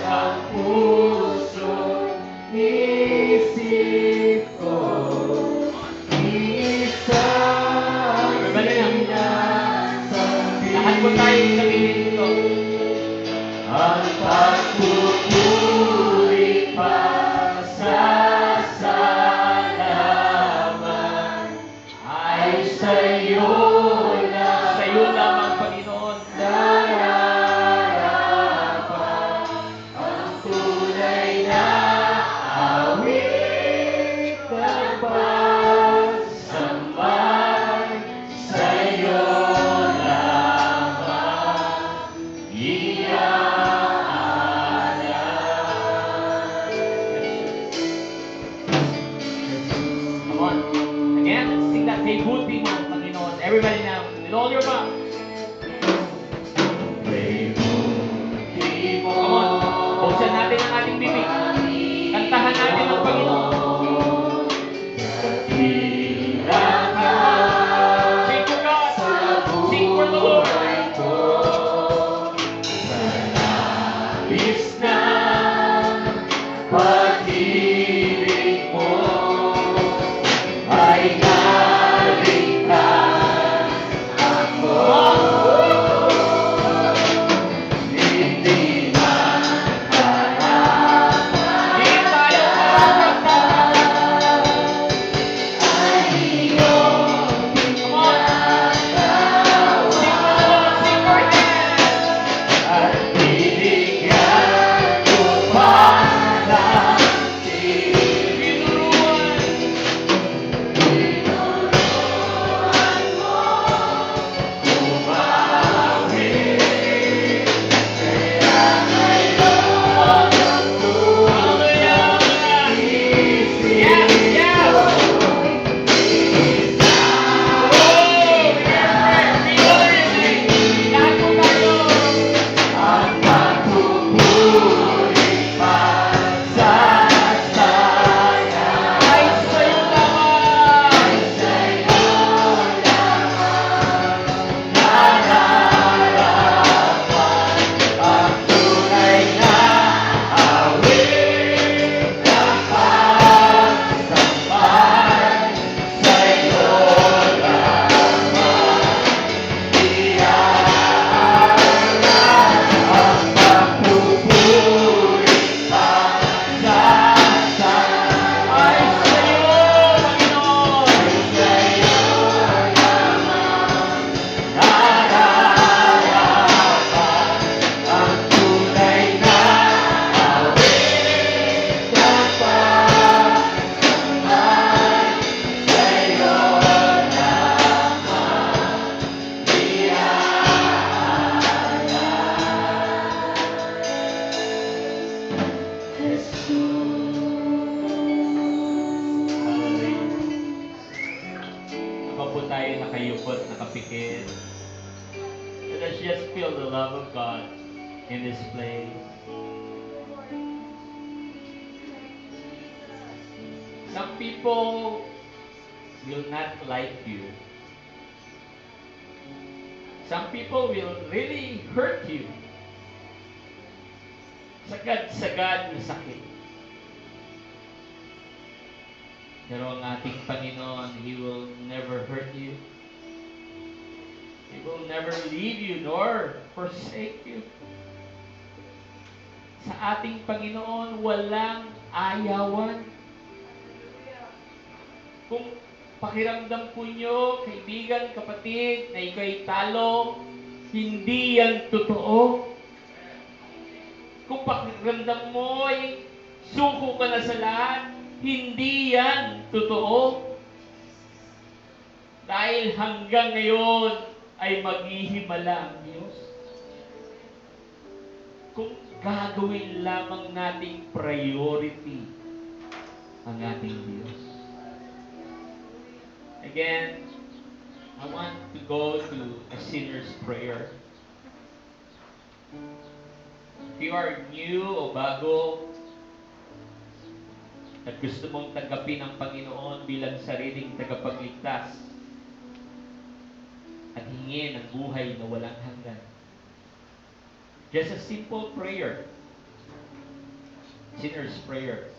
ang puso't isip ko isang Lahat po tayo sabihin ito. ang pagpupuri pa sa salamat ay sa'yo na Sa iyo lamang, Panginoon. nararapat ang tunay na awit ng pagsambay sa'yo lamang Come on. Again, let's sing that kay buti mo, Panginoon. Everybody now, with all your mouth. Come on. Buksan natin ang ating bibig. Kantahan natin ang Panginoon. Sing for God. Sing for the Lord. Labis na pag-ibig mo ay naligtas ako. Hindi maharapan Hindi tayo karapat-dapat. ay iyong Come on. Sing for the Lord. Sing for Him. at binigyan mo pa ng Hallelujah. Habang po tayo nakayupot, nakapikit, let us just feel the love of God in this place. Some people will not like you. Some people will really hurt you. Sagad-sagad na sakit. Pero ang ating Panginoon, He will never hurt you. He will never leave you nor forsake you. Sa ating Panginoon, walang ayawan. Kung pakiramdam po nyo, kaibigan, kapatid, na ikaw'y talo, hindi yan totoo. Kung pakiramdam mo ay suko ka na sa lahat, hindi yan totoo. Dahil hanggang ngayon ay maghihimala ang Diyos. Kung gagawin lamang nating priority ang ating Diyos. Again, I want to go to a sinner's prayer. If you are new o bago at gusto mong tanggapin ang Panginoon bilang sariling tagapagligtas at hingin ang buhay na walang hanggan, just a simple prayer, sinner's prayer,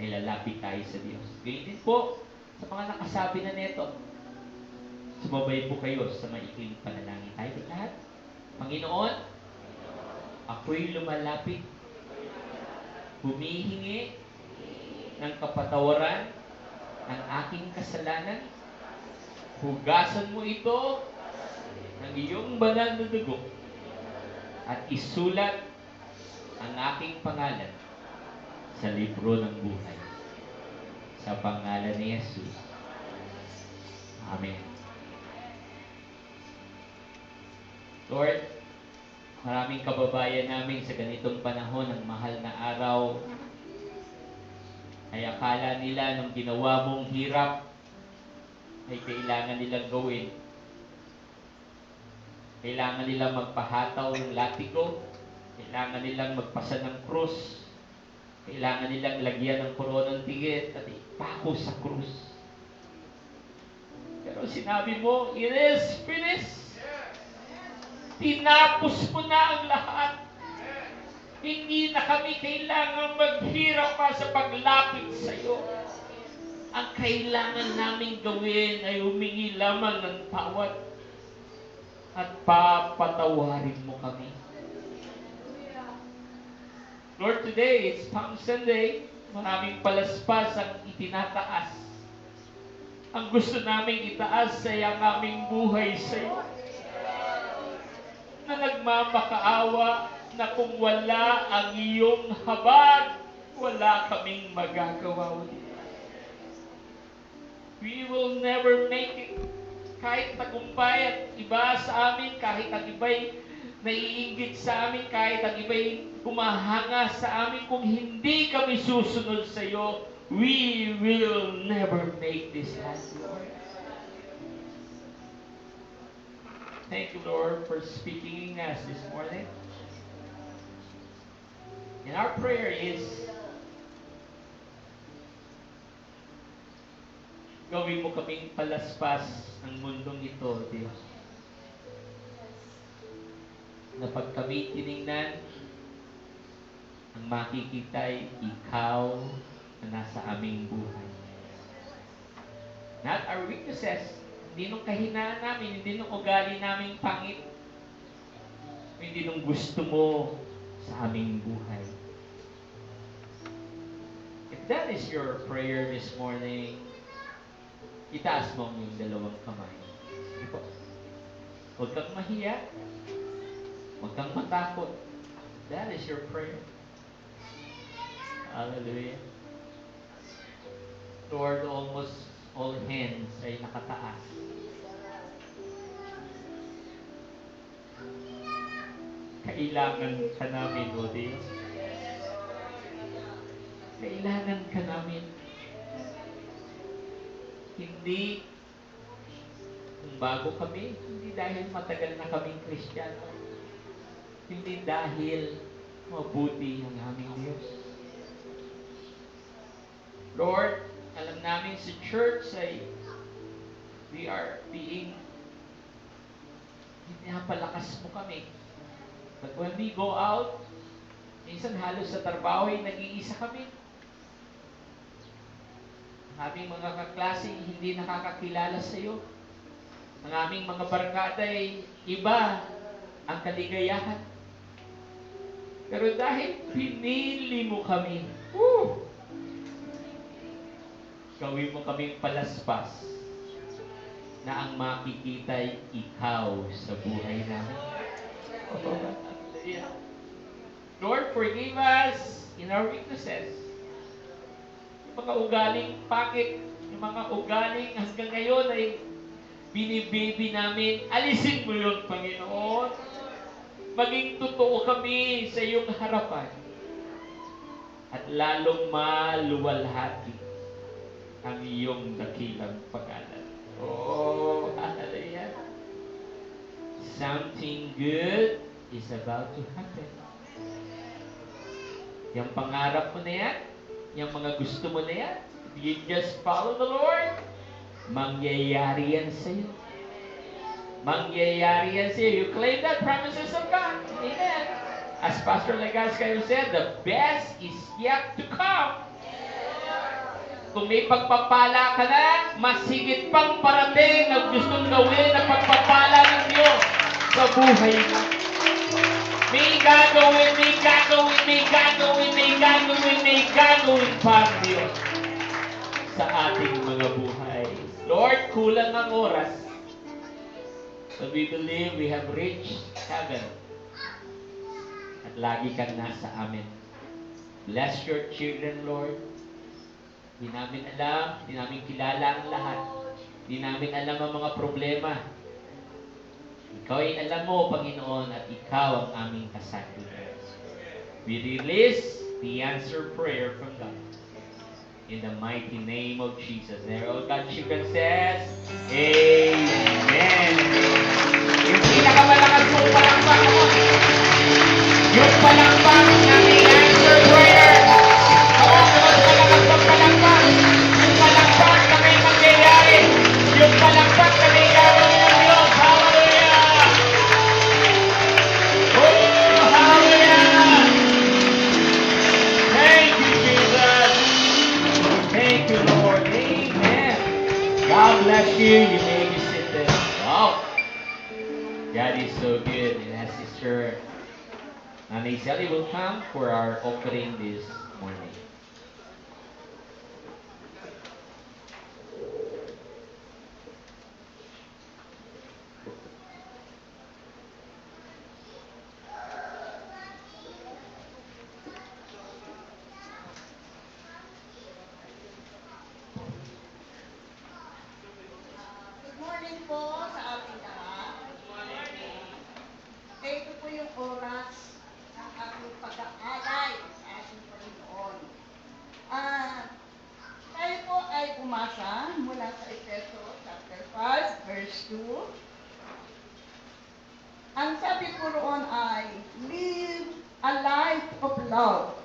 ay lalapit tayo sa Diyos. Ganyan din po sa mga nakasabi na neto. Sumabay po kayo sa maikling panalangin. Tayo lahat. Panginoon, ako'y lumalapit, humihingi ng kapatawaran ng aking kasalanan. Hugasan mo ito ng iyong banal na dugo at isulat ang aking pangalan sa libro ng buhay. Sa pangalan ni Jesus. Amen. Lord, maraming kababayan namin sa ganitong panahon ng mahal na araw ay akala nila nung ginawa mong hirap ay kailangan nilang gawin. Kailangan nilang magpahataw ng latigo. Kailangan nilang magpasa ng krus. Kailangan nilang lagyan ng koronang tigit at ipako sa krus. Pero sinabi mo, it is finished. Tinapos mo na ang lahat. Hindi na kami kailangan maghirap pa sa paglapit sa iyo. Ang kailangan naming gawin ay humingi lamang ng tawad at papatawarin mo kami. Lord, today, it's Palm Sunday. Maraming palaspas ang itinataas. Ang gusto naming itaas ay ang aming buhay sa iyo. Na nagmamakaawa na kung wala ang iyong habag, wala kaming magagawa ulit. We will never make it. Kahit tagumpay at iba sa amin, kahit ang iba'y naiinggit sa amin, kahit ang iba'y humahanga sa amin, kung hindi kami susunod sa iyo, we will never make this last, Lord. Thank you, Lord, for speaking in us this morning. And our prayer is, gawin mo kaming palaspas ng mundong ito, Diyos. Na pag kami tinignan, ang makikita ay ikaw na nasa aming buhay. Not our weaknesses, hindi nung kahinaan namin, hindi nung ugali naming pangit, hindi nung gusto mo sa aming buhay. If that is your prayer this morning, itaas mo ang iyong dalawang kamay. Sige po. Huwag kang mahiya. Huwag kang matakot. That is your prayer. Hallelujah. Lord, almost all hands ay nakataas. Kailangan ka namin, O Diyos. kailangan ka namin. Hindi kung bago kami, hindi dahil matagal na kaming Kristiyano. Hindi dahil mabuti ang aming Diyos. Lord, alam namin sa church ay we are being pinapalakas mo kami. But when we go out, minsan halos sa trabaho ay nag-iisa kami. Ang aming mga kaklaseng hindi nakakakilala sa iyo. Ang aming mga barkada ay iba ang kaligayahan. Pero dahil pinili mo kami, gawin mo kaming palaspas na ang makikita ay ikaw sa buhay namin. Lord, forgive us in our weaknesses. Yung mga ugaling pakit, yung mga ugaling hanggang ngayon ay binibaby namin, alisin mo yun, Panginoon. Maging totoo kami sa iyong harapan. At lalong maluwalhati ang iyong dakilang pangalan. Oh, hallelujah. Something good is about to happen. Yung pangarap mo na yan, yung mga gusto mo na yan, if you just follow the Lord, mangyayari yan sa'yo. Mangyayari yan sa'yo. You claim that promises of God. Amen. As Pastor Legascayo said, the best is yet to come. Kung may pagpapala ka na, mas higit pang parating na gustong gawin na pagpapala ng Diyos sa buhay mo. May gagawin, may gagawin, may gagawin, may gagawin, may gagawin pa ang Diyos sa ating mga buhay. Lord, kulang ang oras. But we believe we have reached heaven. At lagi kang nasa amin. Bless your children, Lord. Di namin alam, di namin kilala ang lahat. Di namin alam ang mga problema. Ikaw ay alam mo, Panginoon, at ikaw ang aming kasagutan. We release the answer prayer from God. In the mighty name of Jesus. There all God's children says, Amen. Yung pinakamalakas mong palakpak mo. Yung palakpak na may answer prayer. Ang mas malakas mong palakpak. Yung palakpak na may mangyayari. Yung palakpak na may gagawin ng Diyos. Hallelujah! Oh, hallelujah! Thank you, Jesus! Thank you, Lord. Amen. God bless you. You may be seated. Wow. God is so good. And as Sister Nanay Sally will come for our offering this morning. Good morning po sa ating lahat. Ito po yung oras ng ating pag-aalay sa ating Panginoon. Tayo po ay umasa mula sa Efeso chapter 5, verse 2. Ang sabi po roon ay, live a life of love,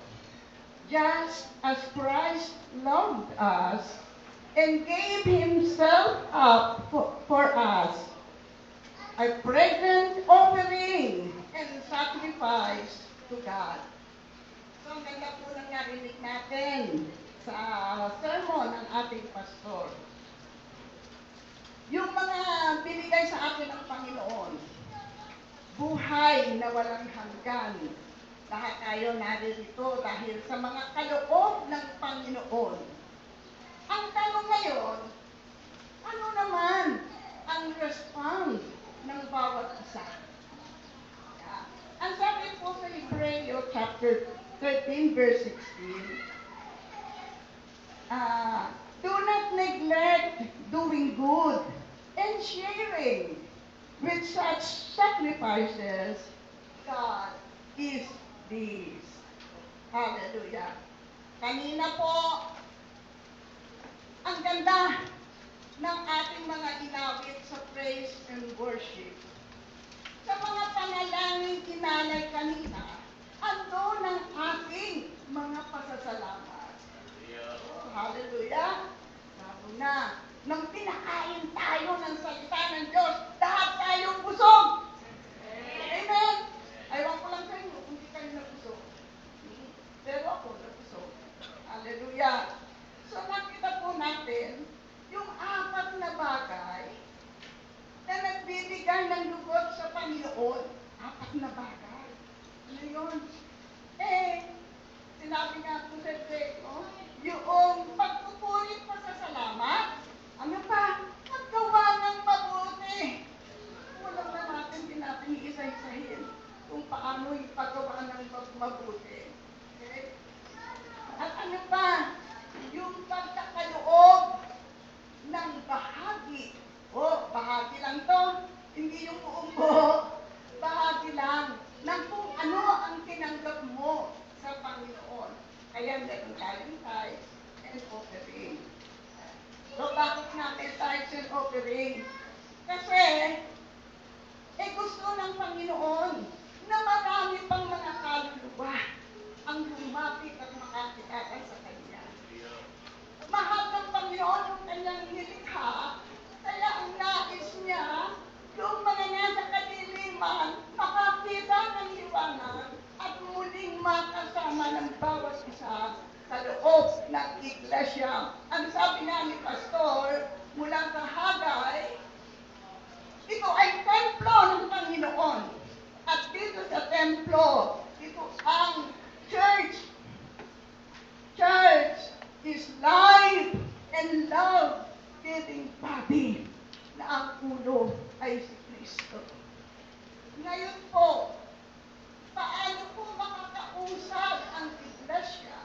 just as Christ loved us and gave Himself up for us, a fragrant offering and sacrifice to God. So, ang ganda po ng narinig natin sa sermon ng ating pastor. Yung mga binigay sa atin ng Panginoon, buhay na walang hanggan. Lahat tayo naririto dahil sa mga kaloob ng Panginoon. Ang tanong ngayon, ano naman ang response ng bawat isa? Ang sabi po sa Hebreo chapter 13 verse 16, do not neglect doing good and sharing with such sacrifices. God is this. Hallelujah. Kanina po, ang ganda ng ating mga inawit sa praise and worship. Sa mga panalangin inalay kanina, ando ng ating mga pasasalamat. Hallelujah! Lalo na, nang pinakain tayo ng salita ng Diyos, lahat tayo busog! Amen! Ayaw ko lang sa inyo kung di kayo nabusog. Pero ako nabusog. Hallelujah! So nakita po natin, yung apat na bagay na nagbibigay ng lugod sa Panginoon. Apat na bagay. Ano yun? Sinabi nga po sa Diego, yung pagpupuri pa sa salamat, ano pa? Maggawa ng mabuti. Wala na natin isa-isahin kung paano ipagawa ng mabuti. Okay? At ano pa? Yung pagkakaloob ng bahagi. Bahagi lang to. Hindi yung buong buo. Bahagi lang ng kung ano ang tinanggap mo sa Panginoon. Kaya meron tayong tithes and offering. So, bakit natin tithes and offering? Kasi, gusto ng Panginoon na marami pang mga kaluluwa ang lumapit at makakilala sa Kanya. Mahal ng Panginoon yung Kanyang nilikha, kaya ang nais niya, yung mga nasa kadiliman, makakita ng liwanag at muling makasama ng bawat isa sa loob ng iglesia. Ang sabi nga ni Pastor, mula sa Hagay, ito ay templo ng Panginoon. At dito sa templo, ito ang church. Church is life and love-giving body na ang ulo ay si Kristo. Ngayon po, paano po makakausad ang iglesia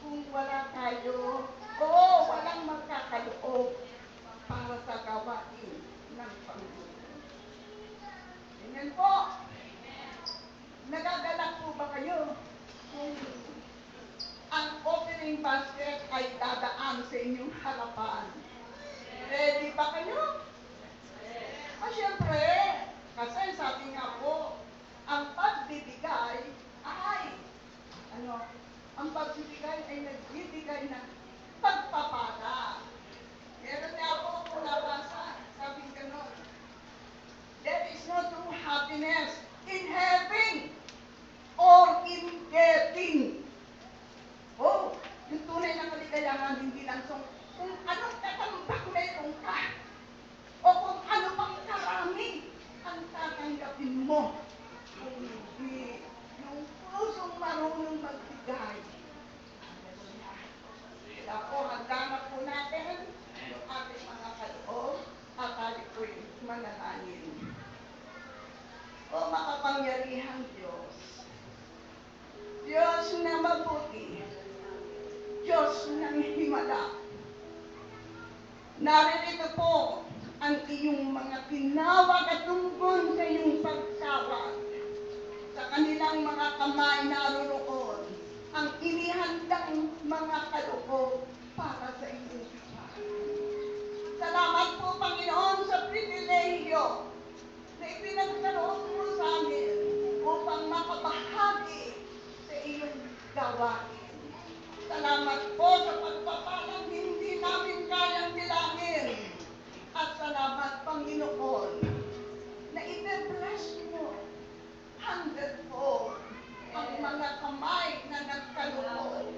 kung wala tayo o walang magkakaloob para sa gawain ng Panginoon? Ganyan po. Nagagalak po ba kayo kung ang offering basket ay dadaan sa inyong harapan? Ready ba kayo? Siyempre, kasi sabi nga po, ang pagbibigay ay, ang pagbibigay ay nagbibigay ng pagpapala. Meron nga po kung nabasa, sabi gano'n, there is no true happiness in having or in getting. Yung tunay na kaligayahan, hindi lang kung anong tatambak meron ka o kung ano pang karami ang tatanggapin mo. Kung hindi yung pusong marunong magbigay. Kaya po, handa na po natin yung ating mga kaloob at tayo po'y manalangin. O makapangyarihang Diyos, Diyos na mabuti, Diyos ng himala, naririto po ang iyong mga tinawag at tungkol sa iyong pagtawag. Sa kanilang mga kamay naroroon ang inihandang mga kaloob para sa iyong gawain. Salamat po, Panginoon, sa pribilehyo na ipinagkaroon mo sa amin upang makabahagi sa iyong gawain. Salamat po sa pagpapalang hindi namin kayang bilangin. At salamat, Panginoon, na i-bless mo 100-fold ang mga kamay na nagkaloob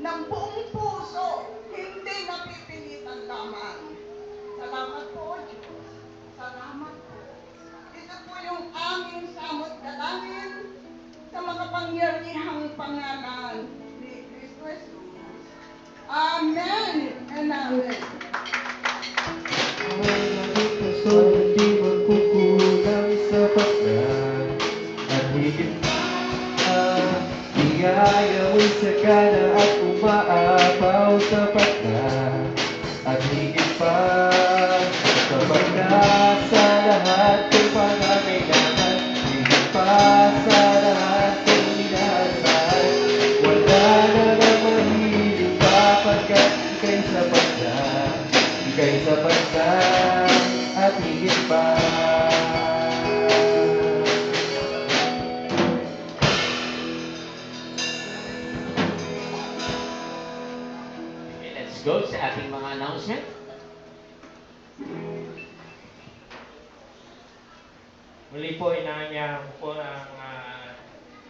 ng buong puso, hindi napipilitan lamang. Salamat po, Diyos. Salamat po. Ito po yung aming samot dalangin sa makapangyarihang pangalan ni Kristo Jesus. Amen and amen. So hindi magkukulang sa pagkat at higit pa biyaya mo'y sakana at umaapaw sa pagkat at higit pa kapag nasa lahat ng pangangailangan higit pa sa lahat ng inaasahan wala na namang Let's go sa ating mga announcement. Muli po, inaanyahan ko po ang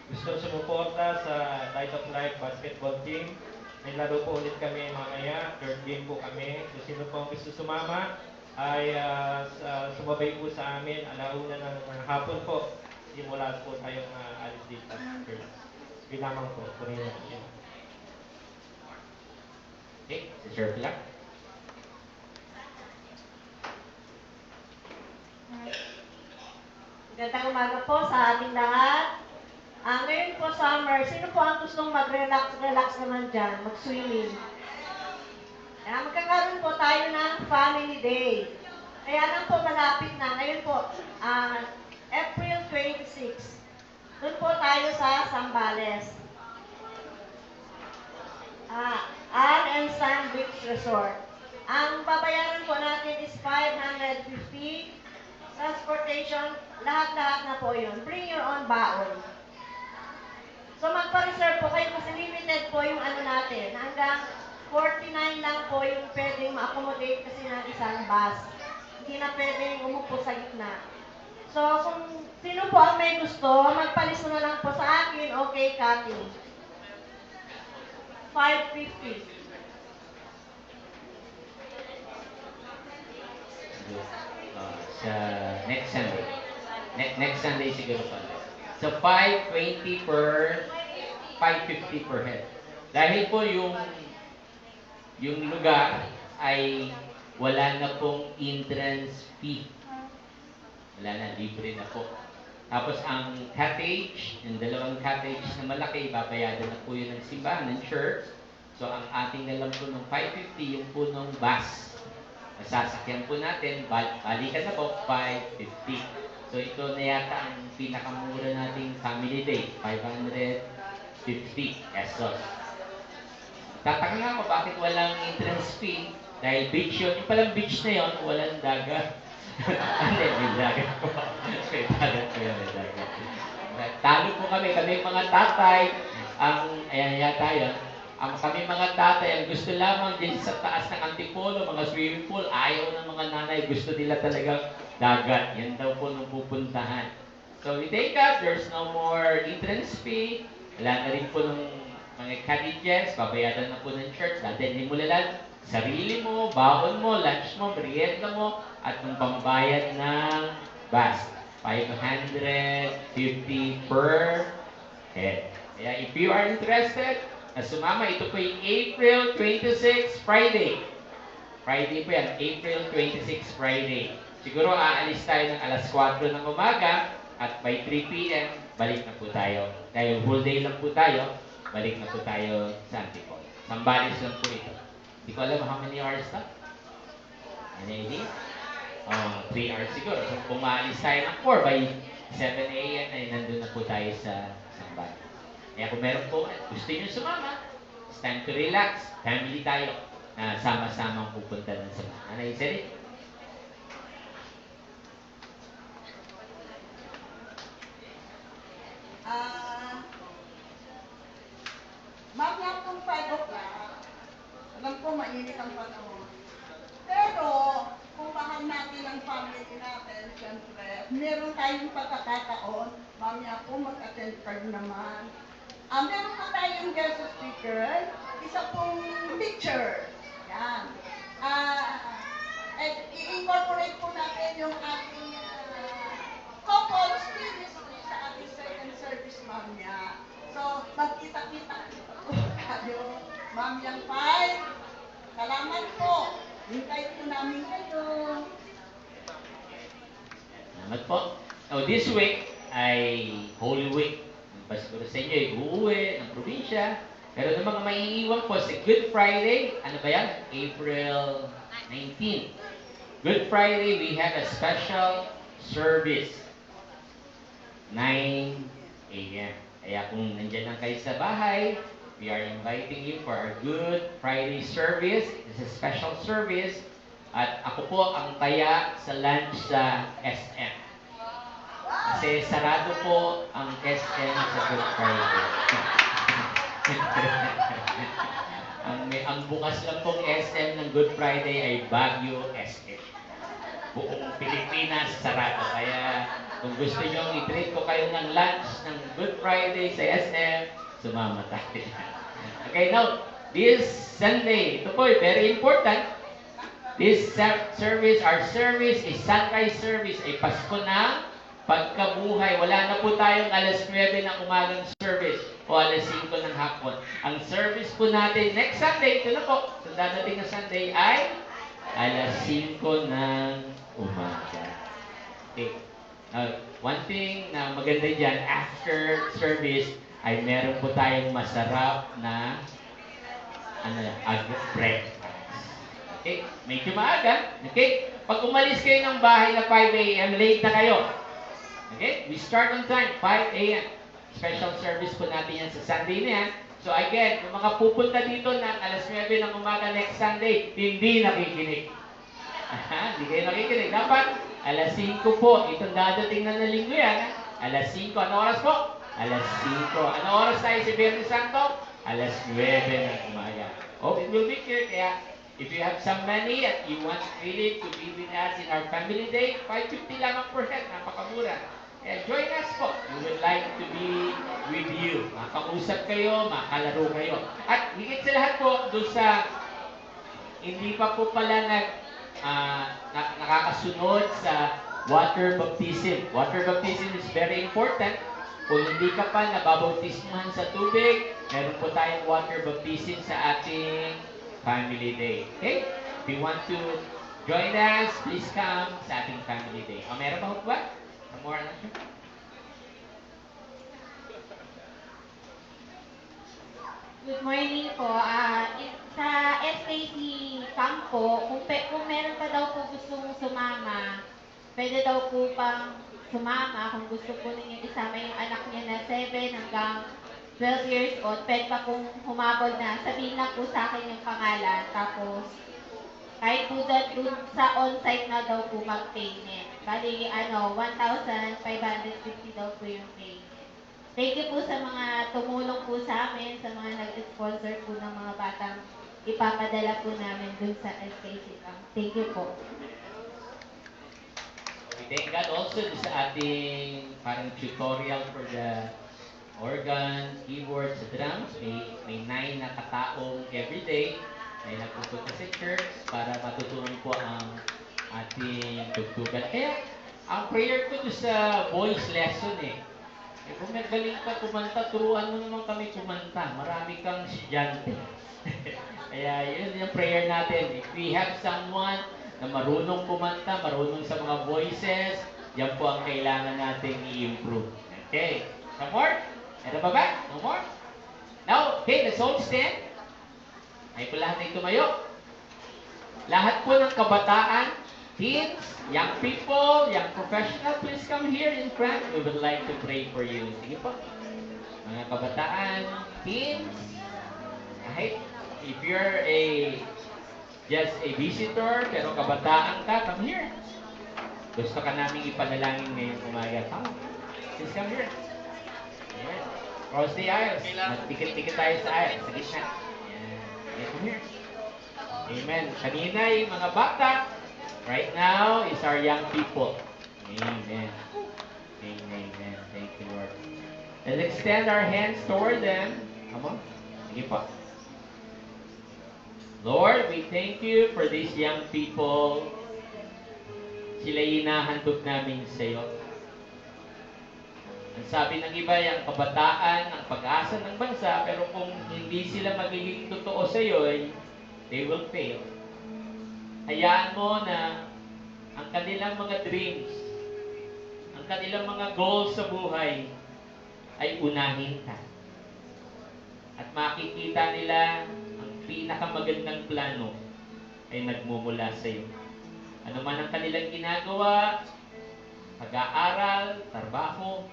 gusto sumuporta sa Light of Life basketball team. May laro po ulit kami mamaya. Third game po kami. Kung sino po ang gusto sumama ay sumabay po sa amin. Alauna ng hapon po. Simula po tayong alis dito. Bilamang po. Kunin na po. Okay, si Sir Clark. Magandang umaga po sa ating lahat. Ngayon po summer, sino po ang gustong mag-relax naman dyan, mag-swimming? Magkakaroon po tayo ng family day. Kaya lang po malapit na. Ngayon po, April 26. Doon po tayo sa Zambales. Ann and Sand Beach Resort. Ang babayaran po natin is 550. Transportation, lahat-lahat na po yun. Bring your own baon. So magpa-reserve po kayo kasi limited po yung ano natin. Hanggang 49 lang po yung pwedeng ma-accommodate kasi ng isang bus. Hindi na pwedeng umupo sa gitna. So kung sino po ang may gusto, magpalisto na lang po sa akin, okay, Cathy. 550. Sa next Sunday. Next Sunday siguro pala. So 520 per 550 per head. Dahil po yung lugar ay wala na pong entrance fee. Wala na, libre na po. Tapos ang cottage, yung dalawang cottage na malaki, babayaran na po yun ng simbahan, ng church. So ang ating na lang po ng 550, yung po ng bus. Masasakyan po natin, balikan na po, 550. So ito na yata ang pinakamura nating family day, 550 pesos. Tataka nga ako bakit walang entrance fee, dahil beach yun. Yung palang beach na yun, walang dagat. Hindi, may dagat po. May dagat po yun, may dagat. Talo po kami mga tatay, ayan yata yun, kami mga tatay, ang gusto lamang din sa taas ng antipolo, mga swimming pool, ayaw ng mga nanay, gusto nila talagang dagat. Yan daw po nung pupuntahan. So we take up, there's no more entrance fee. Wala na rin po nung mga cottages, babayaran na po ng church. Dadalhin mo lang sarili mo, baon mo, lunch mo, merienda mo, at ng pambayad ng bus. 550 per head. Kaya if you are interested, na sumama, ito po yung April 26, Friday. Friday po yan, April 26, Friday. Siguro aalis tayo ng alas 4 ng umaga at by 3 p.m., balik na po tayo. Dahil whole day lang po tayo, balik na po tayo sa Antipolo. Zambales lang po ito. Hindi ko alam how many hours na. Any idea? 3 hours siguro. So kung maalis tayo ng 4, by 7 a.m. ay nandun na po tayo sa Zambales. Kaya kung meron po, gusto nyo sumama, it's time to relax, family tayo, na sama-samang pupunta ng sumama. Ano yung sari? Mamaya kung 5 o'clock, alam ko mainit ang panahon. Pero, kung mahal natin ang family natin, siyempre, meron tayong pagkakataon, mamaya po mag-attend card naman. Meron pa tayong guest speaker, isa pong teacher. Yan. I-incorporate po natin yung ating couples ministry sa ating second service mamaya. So, magkita-kita po tayo. Mamiyang 5. Salamat po. Hintay po namin kayo. Salamat po. So this week ay Holy Week. Siguro sa inyo ay uuwi ng probinsya. Pero ng mga maiiwan po sa Good Friday, ano ba yan? April 19. Good Friday, we have a special service. 9 a.m. Kaya kung nandyan lang kayo sa bahay, we are inviting you for our Good Friday service. It's a special service. At ako po ang taya sa lunch sa SM. Kasi sarado po ang SM sa Good Friday. ang bukas lang pong SM ng Good Friday ay Baguio SM. Buong Pilipinas sarado. Kaya kung gusto nyo i-treat ko kayo ng lunch ng Good Friday sa SM, sumama tayo. Okay, now, this Sunday, ito po, very important. This service, our service is sunrise service, ay Pasko na pagkabuhay. Wala na po tayong alas 9 ng umagang service o alas 5 ng hapon. Ang service po natin next Sunday, ito na po, sa dadating na Sunday ay alas 5 ng umaga. Okay. One thing na maganda dyan, after service, ay meron po tayong masarap na breakfast. Okay? Medyo maaga. Okay? Pag umalis kayo ng bahay na 5 a.m., late na kayo. Okay? We start on time, 5 a.m. Special service po natin yan sa Sunday na yan. So again, kung mga pupunta dito ng alas 9 ng umaga next Sunday, hindi nakikinig. Hindi kayo nakikinig. Dapat alas 5 po. Itong dadating na linggo yan. Alas 5. Ano oras po? Alas 5. Ano oras tayo si Biyernes Santo? Alas 9 ng umaga. Oh, it will be clear. Kaya, if you have some money at you want really to be with us in our family day, 550 lamang per head. Napakamura. Kaya join us po. We would like to be with you. Makausap kayo, makalaro kayo. At higit sa lahat po, doon sa hindi pa po pala nakakasunod sa water baptism. Water baptism is very important. Kung hindi ka pa nababautismuhan sa tubig, meron po tayong water baptism sa ating family day. Okay? If you want to join us, please come sa ating family day. O, meron ba ba? More na siya? Good morning po. Sa SKC camp po, kung meron pa daw po gustong sumama, pwede daw po pang sumama kung gusto po ninyo isama yung anak niya na 7 hanggang 12 years old. Pwede pa pong humabol na. Sabihin lang po sa akin yung pangalan. Tapos, kahit po dun sa on-site na daw po mag-payment. Bali, 1,550 daw po yung payment. Thank you po sa mga tumulong po sa amin, sa mga nag-sponsor po ng mga batang ipapadala po namin dun sa SKC camp. Thank you po. We thank God also sa ating parang tutorial for the organ, keyboards, drums. May 9 na kataong everyday ay nagpupunta sa church para matutunan po ang ating tugtugan. Kaya, ang prayer ko sa voice lesson kung magaling ka kumanta, turuan mo naman kami kumanta. Marami kang estudyante. Kaya yun yung prayer natin. If we have someone na marunong kumanta, marunong sa mga voices, yan po ang kailangan natin i-improve. Okay. Some more? Meron ba ba? No more? Now, okay, let's all stand. Ay po lahat ay tumayo. Lahat po ng kabataan, teens, young people, young professional, please come here in front. We would like to pray for you. Sige po. Mga kabataan, teens, kahit if you're just a visitor, pero kabataan ka, come here. Gusto ka namin ipanalangin ngayong umaga. Come. Please come here. Ayan. Cross the aisles. Magtikit-tikit tayo sa aisle. Sa gitna. Ayan. Come here. Amen. Kanina yung mga bata, right now is our young people. Amen. Amen. Thank you, Lord. Let's extend our hands toward them. Come on. Sige po. Lord, we thank you for these young people. Sila hinahandog namin sa iyo. Ang sabi ng iba, yung kabataan, ang pag-asa ng bansa, pero kung hindi sila magiging totoo sa iyo, they will fail. Hayaan mo na ang kanilang mga dreams, ang kanilang mga goals sa buhay ay unahin ka. At makikita nila ang pinakamagandang plano ay nagmumula sa iyo. Ano man ang kanilang ginagawa, pag-aaral, trabaho,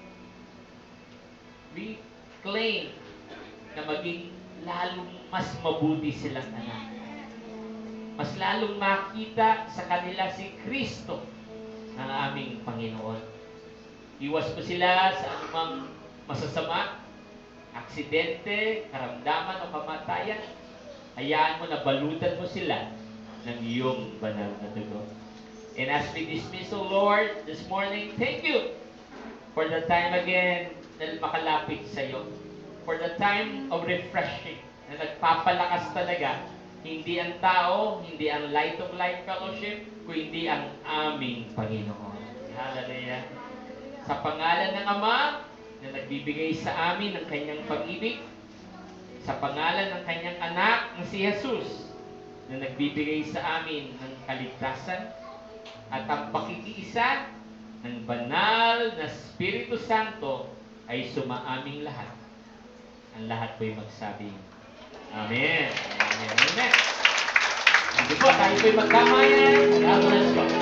we claim na maging lalong mas mabuti silang anak. Mas lalong makita sa kanila si Kristo ng aming Panginoon. Iwas po sila sa anumang masasama, aksidente, karamdaman o kamatayan. Hayaan mo na balutan mo sila ng iyong banal na dugo. And as we dismiss, O Lord, this morning, thank you for the time again na makalapit sa iyo. For the time of refreshing na nagpapalakas talaga. Hindi ang tao, hindi ang Light of Life Fellowship, kundi ang aming Panginoon. Hallelujah. Sa pangalan ng Ama na nagbibigay sa amin ng kanyang pag-ibig, sa pangalan ng kanyang anak na si Jesus na nagbibigay sa amin ng kaligtasan at ang pakikiisa ng banal na Espiritu Santo ay sumaaming lahat. Ang lahat po'y magsabi, Amen. Amen. Amen. Sige po, tayo po'y magkamayan. God bless you.